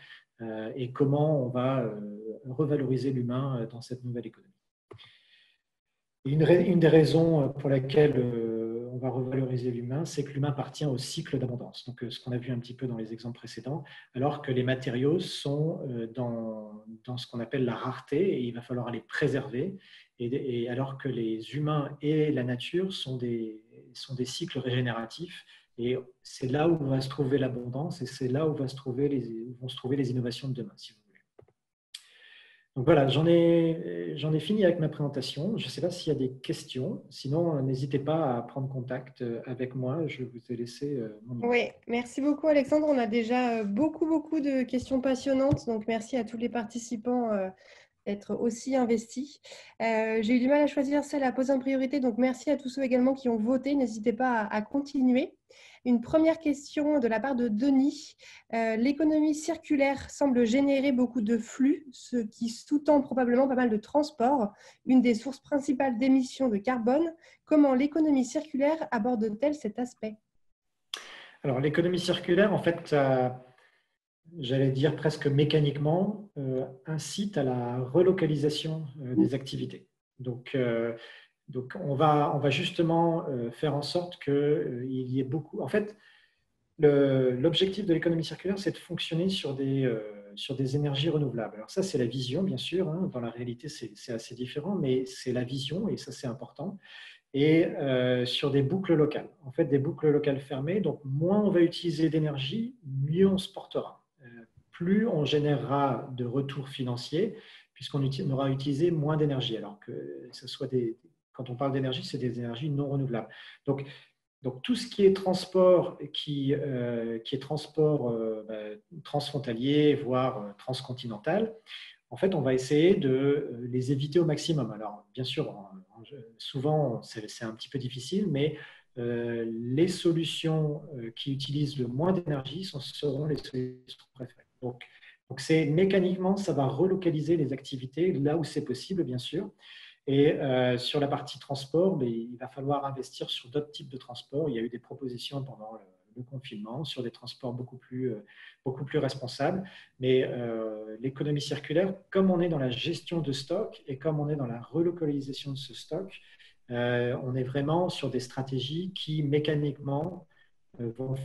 et comment on va revaloriser l'humain dans cette nouvelle économie. Une des raisons pour laquelle on va revaloriser l'humain, c'est que l'humain appartient au cycle d'abondance. Donc, ce qu'on a vu un petit peu dans les exemples précédents, alors que les matériaux sont dans ce qu'on appelle la rareté, et il va falloir les préserver, et alors que les humains et la nature sont des cycles régénératifs, et c'est là où va se trouver l'abondance, et c'est là où vont se trouver les innovations de demain, si vous voulez. Donc voilà, j'en ai fini avec ma présentation. Je ne sais pas s'il y a des questions. Sinon, n'hésitez pas à prendre contact avec moi. Je vous ai laissé mon numéro. Oui, merci beaucoup Alexandre. On a déjà beaucoup de questions passionnantes. Donc merci à tous les participants d'être aussi investis. J'ai eu du mal à choisir celle à poser en priorité. Donc merci à tous ceux également qui ont voté. N'hésitez pas à continuer. Une première question de la part de Denis. L'économie circulaire semble générer beaucoup de flux, ce qui sous-tend probablement pas mal de transports, une des sources principales d'émissions de carbone. Comment l'économie circulaire aborde-t-elle cet aspect ? Alors, l'économie circulaire, en fait, j'allais dire presque mécaniquement, incite à la relocalisation des activités. Donc on va justement faire en sorte qu'il y ait beaucoup… En fait, l'objectif de l'économie circulaire, c'est de fonctionner sur des énergies renouvelables. Alors ça, c'est la vision, bien sûr. Dans la réalité, c'est assez différent, mais c'est la vision, et ça, c'est important. Et sur des boucles locales. En fait, des boucles locales fermées. Donc, moins on va utiliser d'énergie, mieux on se portera. Plus on générera de retours financiers, puisqu'on aura utilisé moins d'énergie. Alors que ce soit quand on parle d'énergie, c'est des énergies non renouvelables. Donc tout ce qui est transport, qui est transport transfrontalier, voire transcontinental, en fait, on va essayer de les éviter au maximum. Alors, bien sûr, souvent, c'est un petit peu difficile, mais les solutions qui utilisent le moins d'énergie seront les solutions préférées. Donc c'est mécaniquement, ça va relocaliser les activités là où c'est possible, bien sûr. Et sur la partie transport, il va falloir investir sur d'autres types de transports. Il y a eu des propositions pendant le confinement sur des transports beaucoup plus responsables. Mais l'économie circulaire, comme on est dans la gestion de stock et comme on est dans la relocalisation de ce stock, on est vraiment sur des stratégies qui mécaniquement vont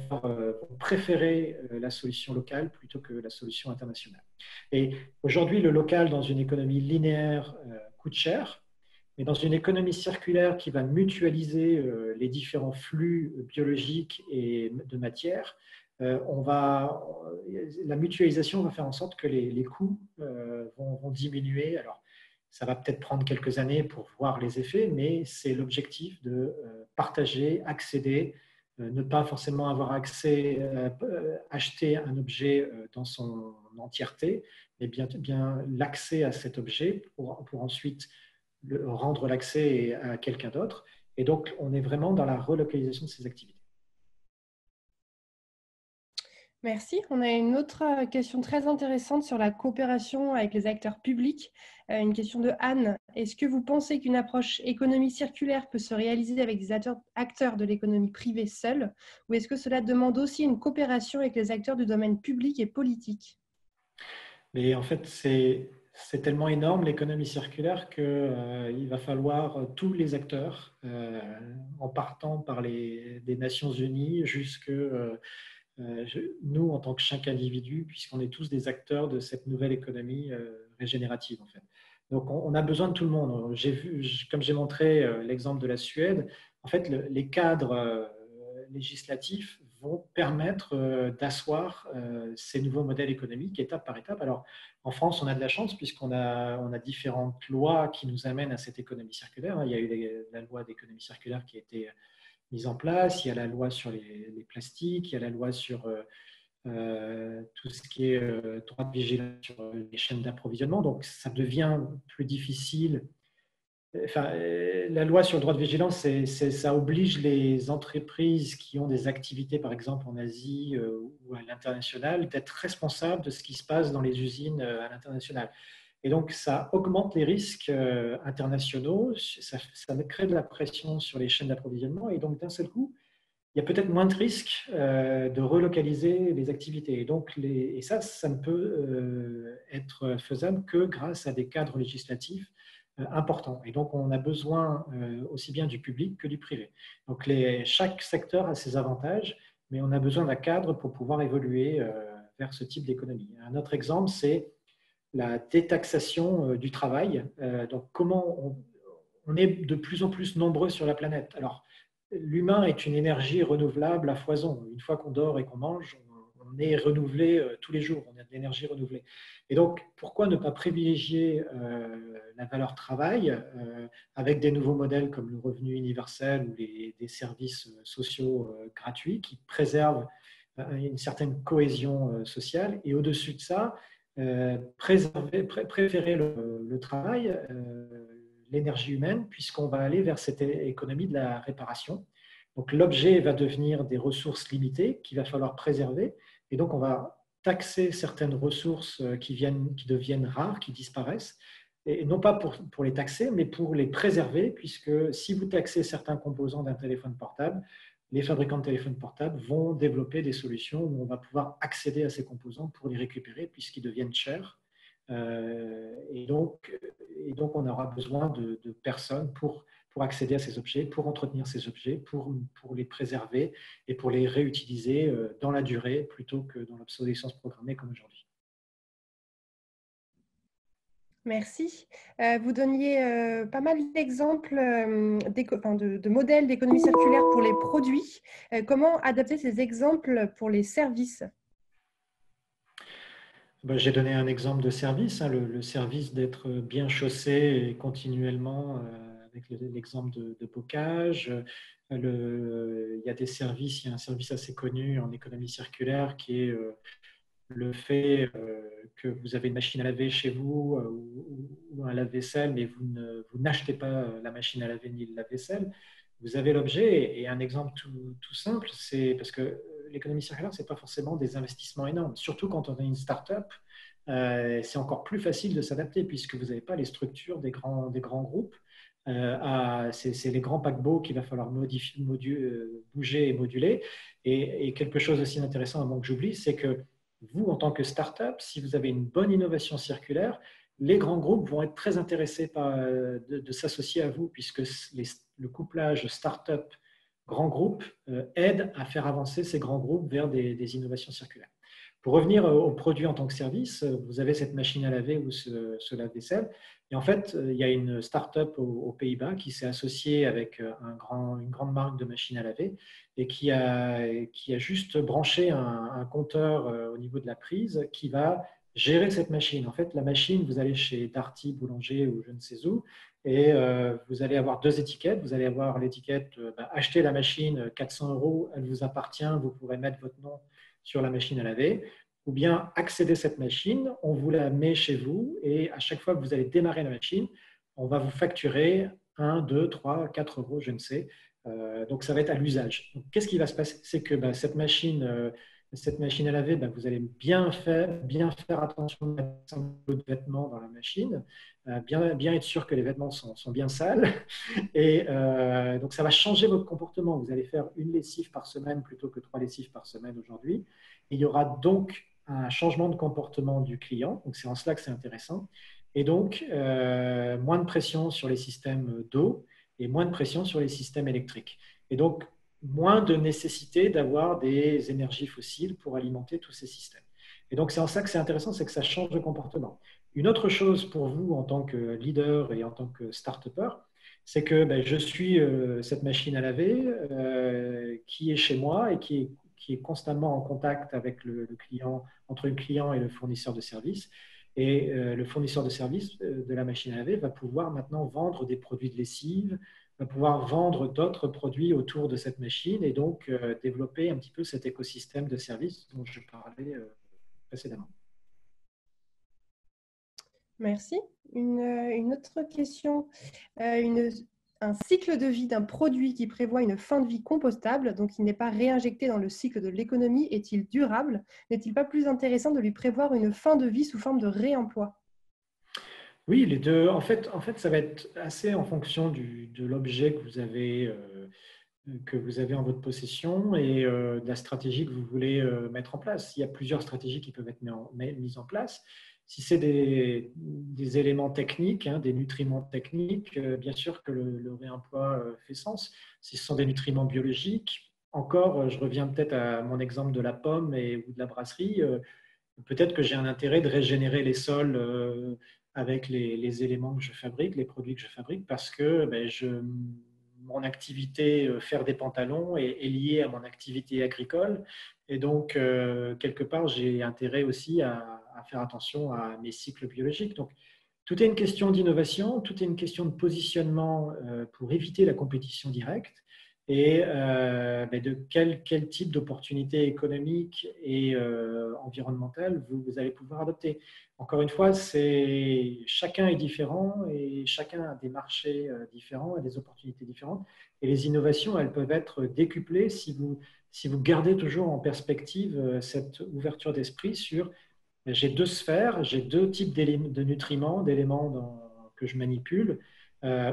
préférer la solution locale plutôt que la solution internationale. Et aujourd'hui, le local dans une économie linéaire coûte cher. Mais dans une économie circulaire qui va mutualiser les différents flux biologiques et de matière, la mutualisation va faire en sorte que les coûts vont diminuer. Alors, ça va peut-être prendre quelques années pour voir les effets, mais c'est l'objectif de partager, accéder, ne pas forcément avoir accès, acheter un objet dans son entièreté, mais bien l'accès à cet objet pour ensuite rendre l'accès à quelqu'un d'autre. Et donc, on est vraiment dans la relocalisation de ces activités. Merci. On a une autre question très intéressante sur la coopération avec les acteurs publics. Une question de Anne. Est-ce que vous pensez qu'une approche économie circulaire peut se réaliser avec des acteurs de l'économie privée seuls, ou est-ce que cela demande aussi une coopération avec les acteurs du domaine public et politique ? Mais en fait, c'est c'est tellement énorme l'économie circulaire qu'il va falloir tous les acteurs, en partant par des Nations Unies jusque nous en tant que chaque individu, puisqu'on est tous des acteurs de cette nouvelle économie régénérative en fait. Donc on a besoin de tout le monde. J'ai vu, comme j'ai montré l'exemple de la Suède, en fait les cadres législatifs vont permettre d'asseoir ces nouveaux modèles économiques étape par étape. Alors en France, on a de la chance puisqu'on a différentes lois qui nous amènent à cette économie circulaire. Il y a eu la loi d'économie circulaire qui a été mise en place, il y a la loi sur les plastiques, il y a la loi sur tout ce qui est droit de vigilance sur les chaînes d'approvisionnement. Donc, ça devient plus difficile. Enfin, la loi sur le droit de vigilance, ça oblige les entreprises qui ont des activités, par exemple en Asie ou à l'international, d'être responsables de ce qui se passe dans les usines à l'international. Et donc, ça augmente les risques internationaux, ça crée de la pression sur les chaînes d'approvisionnement. Et donc, d'un seul coup, il y a peut-être moins de risques de relocaliser les activités. Et ça ne peut être faisable que grâce à des cadres législatifs importants. Et donc, on a besoin aussi bien du public que du privé. Donc, chaque secteur a ses avantages, mais on a besoin d'un cadre pour pouvoir évoluer vers ce type d'économie. Un autre exemple, c'est la détaxation du travail. Donc, comment on est de plus en plus nombreux sur la planète. Alors, l'humain est une énergie renouvelable à foison. Une fois qu'on dort et qu'on mange, on est renouvelé tous les jours, on a de l'énergie renouvelée. Et donc, pourquoi ne pas privilégier la valeur travail avec des nouveaux modèles comme le revenu universel ou des services sociaux gratuits qui préservent une certaine cohésion sociale. Et au-dessus de ça, préférer le travail, l'énergie humaine, puisqu'on va aller vers cette économie de la réparation. Donc l'objet va devenir des ressources limitées qu'il va falloir préserver, et donc on va taxer certaines ressources qui deviennent rares, qui disparaissent, et non pas pour les taxer, mais pour les préserver, puisque si vous taxez certains composants d'un téléphone portable, les fabricants de téléphones portables vont développer des solutions où on va pouvoir accéder à ces composants pour les récupérer puisqu'ils deviennent chers. Et donc, on aura besoin de personnes pour accéder à ces objets, pour entretenir ces objets, pour les préserver et pour les réutiliser dans la durée plutôt que dans l'obsolescence programmée comme aujourd'hui. Merci. Vous donniez pas mal d'exemples de modèles d'économie circulaire pour les produits. Comment adapter ces exemples pour les services ? J'ai donné un exemple de service, le service d'être bien chaussé et continuellement avec l'exemple de bocage. Il y a des services, il y a un service assez connu en économie circulaire qui est le fait que vous avez une machine à laver chez vous ou un lave-vaisselle, mais vous n'achetez pas la machine à laver ni le lave-vaisselle. Vous avez l'objet et un exemple tout simple, c'est parce que l'économie circulaire, ce n'est pas forcément des investissements énormes. Surtout quand on est une start-up, c'est encore plus facile de s'adapter puisque vous n'avez pas les structures des grands groupes. C'est les grands paquebots qu'il va falloir bouger et moduler. Et quelque chose aussi d'intéressant avant que j'oublie, c'est que vous, en tant que start-up, si vous avez une bonne innovation circulaire, les grands groupes vont être très intéressés de s'associer à vous puisque le couplage start-up grand groupe aide à faire avancer ces grands groupes vers des innovations circulaires. Pour revenir aux produits en tant que service, vous avez cette machine à laver ou ce lave-vaisselle. Et en fait, il y a une start-up aux Pays-Bas qui s'est associée avec une grande marque de machines à laver et qui a juste branché un compteur au niveau de la prise qui va gérer cette machine. En fait, la machine, vous allez chez Darty, boulanger ou je ne sais où, et vous allez avoir deux étiquettes. Vous allez avoir l'étiquette acheter la machine, 400 €, elle vous appartient, vous pourrez mettre votre nom sur la machine à laver, ou bien accéder à cette machine, on vous la met chez vous et à chaque fois que vous allez démarrer la machine, on va vous facturer 1, 2, 3, 4 €, je ne sais. Donc, ça va être à l'usage. Qu'est-ce qui va se passer? C'est que cette machine à laver, vous allez bien faire attention à mettre de vêtements dans la machine, bien être sûr que les vêtements sont bien sales. Et donc, ça va changer votre comportement. Vous allez faire une lessive par semaine plutôt que 3 lessives par semaine aujourd'hui. Et il y aura donc un changement de comportement du client. Donc, c'est en cela que c'est intéressant. et donc moins de pression sur les systèmes d'eau et moins de pression sur les systèmes électriques. Et donc, moins de nécessité d'avoir des énergies fossiles pour alimenter tous ces systèmes. Et donc, c'est en ça que c'est intéressant, c'est que ça change de comportement. Une autre chose pour vous en tant que leader et en tant que start-upper, c'est que je suis cette machine à laver qui est chez moi et qui est constamment en contact avec le client, entre le client et le fournisseur de services. Et le fournisseur de services de la machine à laver va pouvoir maintenant vendre des produits de lessive, va pouvoir vendre d'autres produits autour de cette machine et donc développer un petit peu cet écosystème de services dont je parlais précédemment. Merci. Une autre question. Un cycle de vie d'un produit qui prévoit une fin de vie compostable, donc qui n'est pas réinjecté dans le cycle de l'économie, est-il durable? N'est-il pas plus intéressant de lui prévoir une fin de vie sous forme de réemploi? Oui, les deux. En fait, ça va être assez en fonction de l'objet que vous avez en votre possession et de la stratégie que vous voulez mettre en place. Il y a plusieurs stratégies qui peuvent être mises en place. Si c'est des éléments techniques, des nutriments techniques, bien sûr que le réemploi fait sens. Si ce sont des nutriments biologiques, encore, je reviens peut-être à mon exemple de la pomme ou de la brasserie, peut-être que j'ai un intérêt de régénérer les sols avec les éléments que je fabrique, les produits que je fabrique, parce que mon activité faire des pantalons est liée à mon activité agricole. Et donc, quelque part, j'ai intérêt aussi à faire attention à mes cycles biologiques. Donc, tout est une question d'innovation, tout est une question de positionnement pour éviter la compétition directe et de quel type d'opportunités économiques et environnementales vous allez pouvoir adopter. Encore une fois, chacun est différent et chacun a des marchés différents et des opportunités différentes. Et les innovations, elles peuvent être décuplées si vous gardez toujours en perspective cette ouverture d'esprit sur j'ai deux sphères, j'ai deux types de nutriments, d'éléments que je manipule,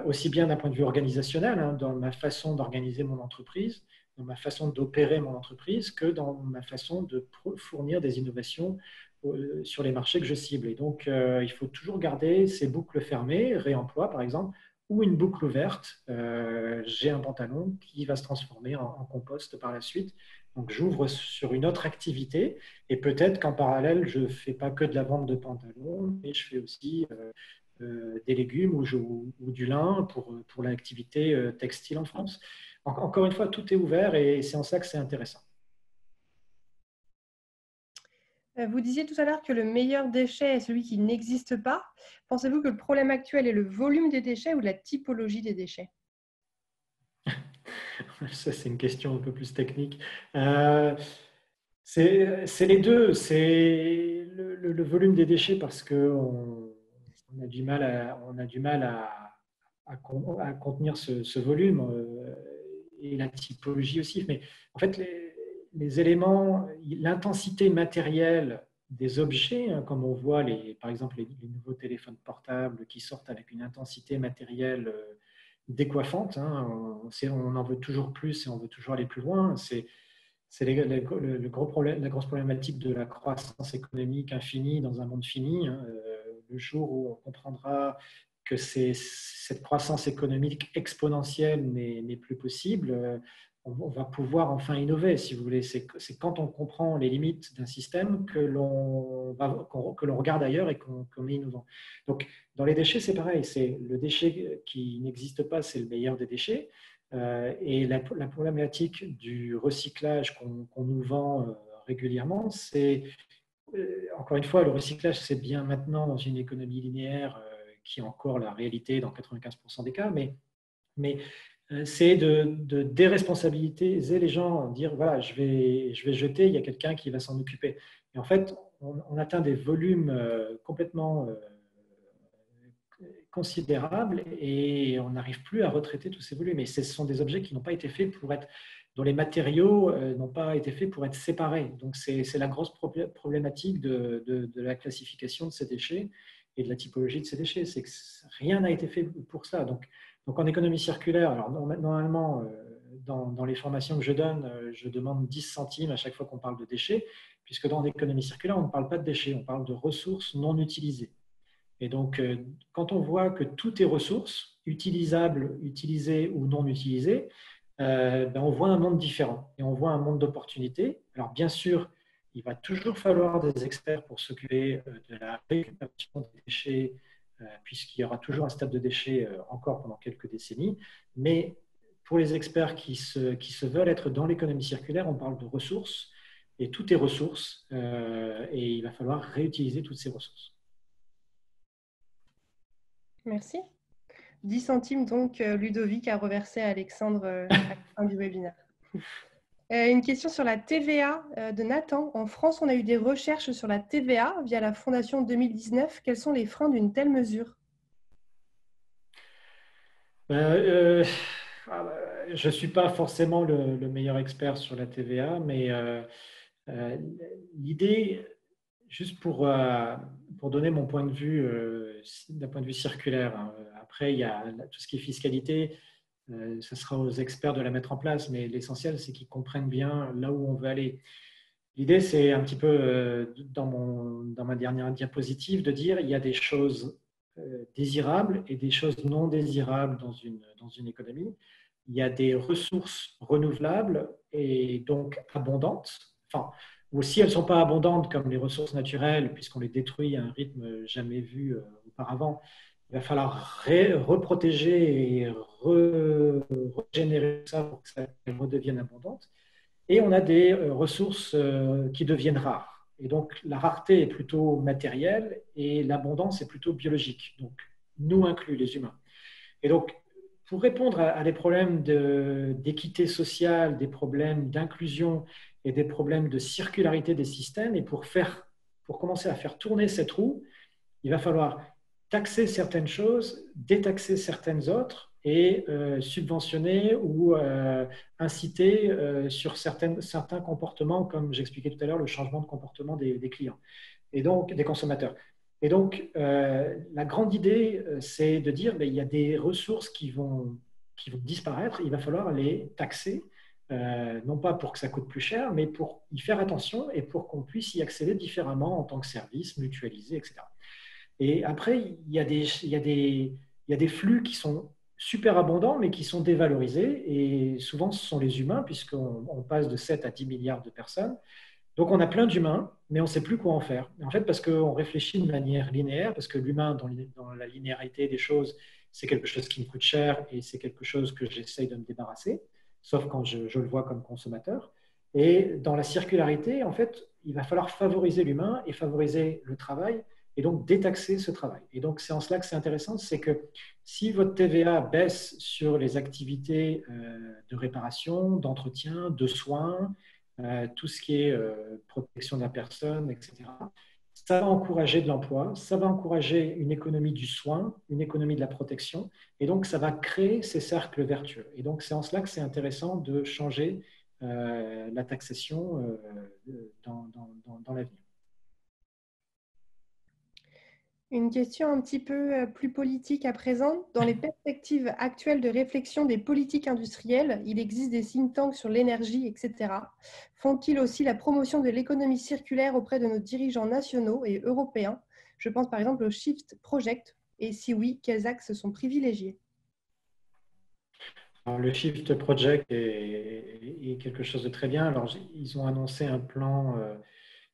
aussi bien d'un point de vue organisationnel, dans ma façon d'organiser mon entreprise, dans ma façon d'opérer mon entreprise, que dans ma façon de fournir des innovations sur les marchés que je cible. Et donc, il faut toujours garder ces boucles fermées, réemploi par exemple, ou une boucle ouverte. J'ai un pantalon qui va se transformer en compost par la suite. Donc, j'ouvre sur une autre activité et peut-être qu'en parallèle, je ne fais pas que de la vente de pantalons, mais je fais aussi des légumes ou du lin pour l'activité textile en France. Encore une fois, tout est ouvert et c'est en ça que c'est intéressant. Vous disiez tout à l'heure que le meilleur déchet est celui qui n'existe pas. Pensez-vous que le problème actuel est le volume des déchets ou la typologie des déchets? Ça, c'est une question un peu plus technique. C'est les deux. C'est le volume des déchets parce qu'on a du mal à contenir ce volume et la typologie aussi. Mais en fait, les éléments, l'intensité matérielle des objets, comme on voit par exemple les nouveaux téléphones portables qui sortent avec une intensité matérielle décoiffante. On en veut toujours plus et on veut toujours aller plus loin. C'est le gros problème, la grosse problématique de la croissance économique infinie dans un monde fini. Le jour où on comprendra que cette croissance économique exponentielle n'est plus possible, on va pouvoir enfin innover, si vous voulez. C'est quand on comprend les limites d'un système que l'on regarde ailleurs et qu'on est innovant. Donc, dans les déchets, c'est pareil. C'est le déchet qui n'existe pas, c'est le meilleur des déchets. Et la problématique du recyclage qu'on nous vend régulièrement, c'est, encore une fois, le recyclage, c'est bien maintenant dans une économie linéaire qui est encore la réalité dans 95% des cas, mais c'est de déresponsabiliser les gens, dire voilà, je vais jeter, il y a quelqu'un qui va s'en occuper. Et en fait, on atteint des volumes complètement considérable et on n'arrive plus à retraiter tous ces volumes. Et ce sont des objets qui n'ont pas été faits pour être, dont les matériaux n'ont pas été faits pour être séparés. Donc c'est la grosse problématique de la classification de ces déchets et de la typologie de ces déchets. C'est que rien n'a été fait pour ça. Donc en économie circulaire, alors normalement, dans les formations que je donne, je demande 10 centimes à chaque fois qu'on parle de déchets, puisque dans l'économie circulaire, on ne parle pas de déchets, on parle de ressources non utilisées. Et donc, quand on voit que tout est ressources, utilisables, utilisées ou non utilisées, on voit un monde différent et on voit un monde d'opportunités. Alors, bien sûr, il va toujours falloir des experts pour s'occuper de la récupération des déchets, puisqu'il y aura toujours un stade de déchets encore pendant quelques décennies. Mais pour les experts qui se veulent être dans l'économie circulaire, on parle de ressources et tout est ressources et il va falloir réutiliser toutes ces ressources. Merci. 10 centimes, donc, Ludovic a reversé à Alexandre à la fin du webinaire. Une question sur la TVA de Nathan. En France, on a eu des recherches sur la TVA via la Fondation 2019. Quels sont les freins d'une telle mesure? Je ne suis pas forcément le meilleur expert sur la TVA, mais l'idée, juste pour donner mon point de vue, d'un point de vue circulaire, hein, après il y a tout ce qui est fiscalité, ce sera aux experts de la mettre en place, mais l'essentiel c'est qu'ils comprennent bien là où on veut aller. L'idée c'est un petit peu dans ma dernière diapositive de dire il y a des choses désirables et des choses non désirables dans une économie. Il y a des ressources renouvelables et donc abondantes, enfin, ou si elles ne sont pas abondantes comme les ressources naturelles, puisqu'on les détruit à un rythme jamais vu auparavant, il va falloir reprotéger et régénérer ça pour que ça redevienne abondante. Et on a des ressources qui deviennent rares. Et donc, la rareté est plutôt matérielle et l'abondance est plutôt biologique, donc nous inclus, les humains. Et donc, pour répondre à des problèmes d'équité sociale, des problèmes d'inclusion et des problèmes de circularité des systèmes, et pour commencer à faire tourner cette roue, il va falloir taxer certaines choses, détaxer certaines autres et subventionner ou inciter sur certains comportements, comme j'expliquais tout à l'heure, le changement de comportement des clients et donc des consommateurs. Et donc, la grande idée, c'est de dire qu'il y a des ressources qui vont disparaître, il va falloir les taxer, non pas pour que ça coûte plus cher, mais pour y faire attention et pour qu'on puisse y accéder différemment en tant que service, mutualisé, etc. Et après, il y a des flux qui sont super abondants, mais qui sont dévalorisés. Et souvent, ce sont les humains, puisqu'on passe de 7 à 10 milliards de personnes. Donc, on a plein d'humains, mais on ne sait plus quoi en faire. En fait, parce qu'on réfléchit de manière linéaire, parce que l'humain, dans la linéarité des choses, c'est quelque chose qui me coûte cher et c'est quelque chose que j'essaye de me débarrasser, sauf quand je le vois comme consommateur. Et dans la circularité, en fait, il va falloir favoriser l'humain et favoriser le travail et donc détaxer ce travail. Et donc, c'est en cela que c'est intéressant, c'est que si votre TVA baisse sur les activités de réparation, d'entretien, de soins, tout ce qui est protection de la personne, etc., ça va encourager de l'emploi, ça va encourager une économie du soin, une économie de la protection, et donc ça va créer ces cercles vertueux. Et donc, c'est en cela que c'est intéressant de changer la taxation dans l'avenir. Une question un petit peu plus politique à présent. Dans les perspectives actuelles de réflexion des politiques industrielles, il existe des think tanks sur l'énergie, etc. Font-ils aussi la promotion de l'économie circulaire auprès de nos dirigeants nationaux et européens? Je pense par exemple au Shift Project. Et si oui, quels axes sont privilégiés? Alors, le Shift Project est quelque chose de très bien. Alors, ils ont annoncé un plan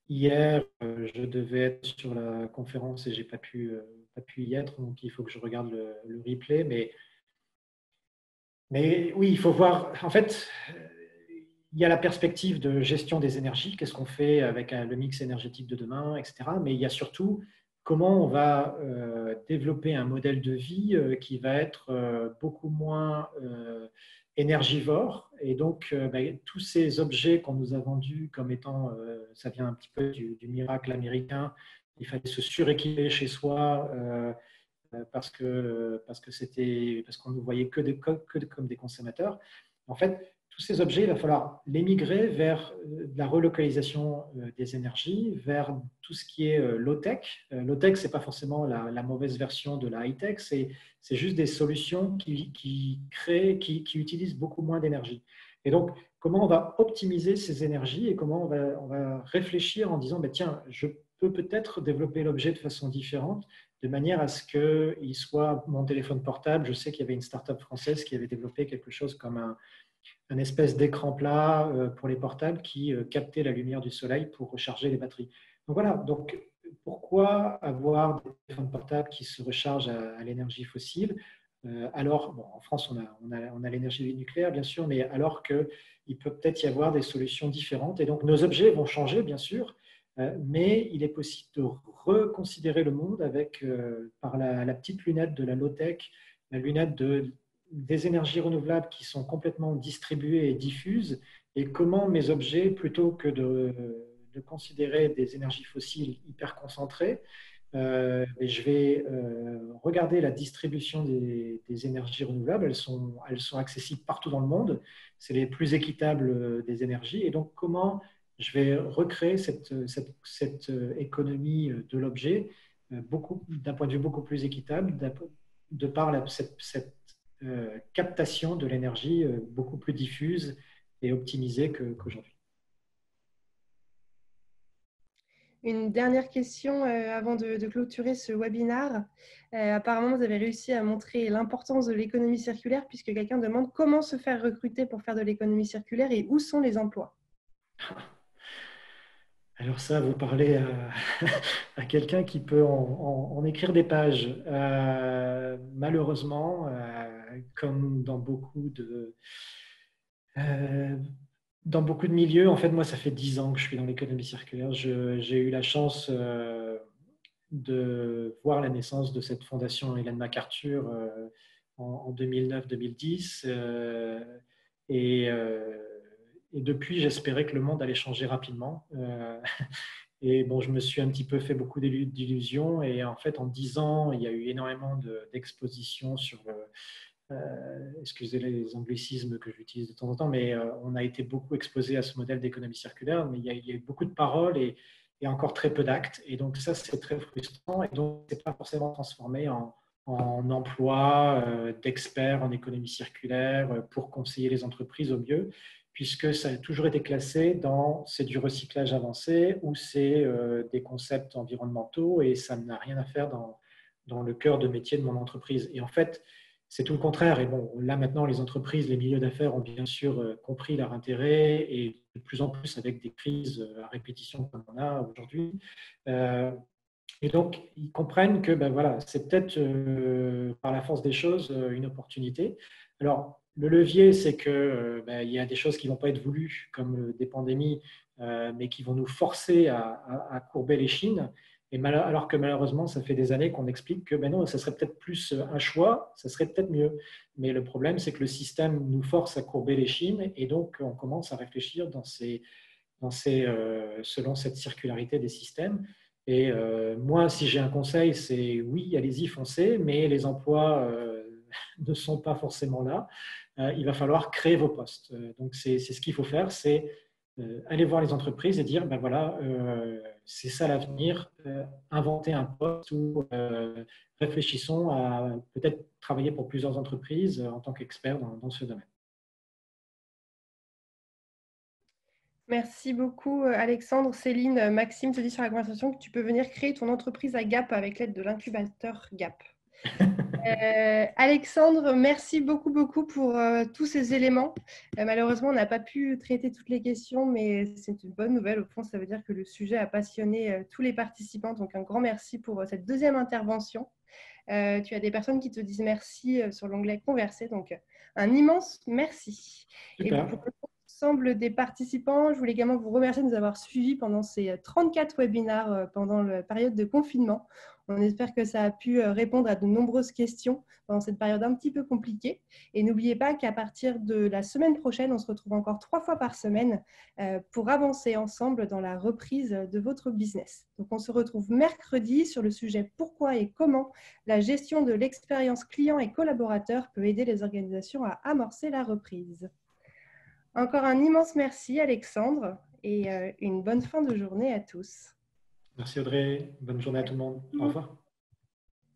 hier. Je devais être sur la conférence et je n'ai pas pu y être, donc il faut que je regarde le replay. Mais oui, il faut voir. En fait, il y a la perspective de gestion des énergies. Qu'est-ce qu'on fait avec le mix énergétique de demain, etc. Mais il y a surtout comment on va développer un modèle de vie qui va être beaucoup moins énergivore. Et donc, tous ces objets qu'on nous a vendus comme étant, ça vient un petit peu du miracle américain, il fallait se suréquiper chez soi parce qu'on ne voyait comme des consommateurs. En fait, tous ces objets, il va falloir les migrer vers la relocalisation des énergies, vers tout ce qui est low-tech. Low-tech, ce n'est pas forcément la mauvaise version de la high-tech, c'est juste des solutions qui utilisent beaucoup moins d'énergie. Et donc, comment on va optimiser ces énergies et comment on va réfléchir en disant, tiens, je peux peut-être développer l'objet de façon différente de manière à ce qu'il soit mon téléphone portable. Je sais qu'il y avait une start-up française qui avait développé quelque chose comme un espèce d'écran plat pour les portables qui captait la lumière du soleil pour recharger les batteries. Donc voilà, donc pourquoi avoir des téléphones portables qui se rechargent à l'énergie fossile alors, bon, en France, on a l'énergie nucléaire, bien sûr, mais alors qu'il peut peut-être y avoir des solutions différentes. Et donc, nos objets vont changer, bien sûr, mais il est possible de reconsidérer le monde avec, par la petite lunette de la low-tech, la lunette des énergies renouvelables qui sont complètement distribuées et diffuses, et comment mes objets, plutôt que de considérer des énergies fossiles hyper concentrées, et je vais regarder la distribution des énergies renouvelables. Elles sont accessibles partout dans le monde. C'est les plus équitables des énergies. Et donc, comment je vais recréer cette économie de l'objet d'un point de vue beaucoup plus équitable, de par cette captation de l'énergie beaucoup plus diffuse et optimisée qu'aujourd'hui. Une dernière question avant de clôturer ce webinaire. Apparemment, vous avez réussi à montrer l'importance de l'économie circulaire puisque quelqu'un demande comment se faire recruter pour faire de l'économie circulaire et où sont les emplois. Alors ça, vous parlez à quelqu'un qui peut en écrire des pages. Malheureusement, comme euh, dans beaucoup de milieux, en fait, moi, ça fait 10 ans que je suis dans l'économie circulaire. J'ai eu la chance de voir la naissance de cette fondation Ellen MacArthur en 2009-2010. Et, euh, et depuis, j'espérais que le monde allait changer rapidement. Et bon, je me suis un petit peu fait beaucoup d'illusions. Et en fait, en 10 ans, il y a eu énormément d'expositions sur excusez les anglicismes que j'utilise de temps en temps, mais on a été beaucoup exposé à ce modèle d'économie circulaire, mais il y a eu beaucoup de paroles et encore très peu d'actes. Et donc ça, c'est très frustrant. Et donc, c'est pas forcément transformé en emploi d'experts en économie circulaire pour conseiller les entreprises au mieux, puisque ça a toujours été classé dans c'est du recyclage avancé ou c'est des concepts environnementaux et ça n'a rien à faire dans le cœur de métier de mon entreprise. Et en fait, c'est tout le contraire. Et bon, là maintenant, les entreprises, les milieux d'affaires ont bien sûr compris leur intérêt et de plus en plus avec des crises à répétition comme on a aujourd'hui. Et donc, ils comprennent que ben voilà, c'est peut-être par la force des choses une opportunité. Alors, le levier, c'est que ben, il y a des choses qui ne vont pas être voulues, comme des pandémies, mais qui vont nous forcer à courber les chines. Alors que malheureusement, ça fait des années qu'on explique que ben non, ça serait peut-être plus un choix, ça serait peut-être mieux. Mais le problème, c'est que le système nous force à courber les chines et donc on commence à réfléchir selon cette circularité des systèmes. Et moi, si j'ai un conseil, c'est oui, allez-y, foncez, mais les emplois ne sont pas forcément là. Il va falloir créer vos postes. Donc, c'est ce qu'il faut faire, c'est aller voir les entreprises et dire, ben voilà, c'est ça l'avenir, inventer un poste ou réfléchissons à peut-être travailler pour plusieurs entreprises en tant qu'expert dans ce domaine. Merci beaucoup Alexandre. Céline, Maxime te dit sur la conversation que tu peux venir créer ton entreprise à Gap avec l'aide de l'incubateur Gap. Alexandre, merci beaucoup pour tous ces éléments. Malheureusement, on n'a pas pu traiter toutes les questions, mais c'est une bonne nouvelle. Au fond, ça veut dire que le sujet a passionné tous les participants. Donc, un grand merci pour cette deuxième intervention. Tu as des personnes qui te disent merci sur l'onglet Converser. Donc, un immense merci. Super. Et pour l'ensemble des participants, je voulais également vous remercier de nous avoir suivis pendant ces 34 webinaires pendant la période de confinement. On espère que ça a pu répondre à de nombreuses questions pendant cette période un petit peu compliquée. Et n'oubliez pas qu'à partir de la semaine prochaine, on se retrouve encore 3 fois par semaine pour avancer ensemble dans la reprise de votre business. Donc, on se retrouve mercredi sur le sujet pourquoi et comment la gestion de l'expérience client et collaborateur peut aider les organisations à amorcer la reprise. Encore un immense merci Alexandre et une bonne fin de journée à tous. Merci Audrey, bonne journée à tout le monde. Au revoir.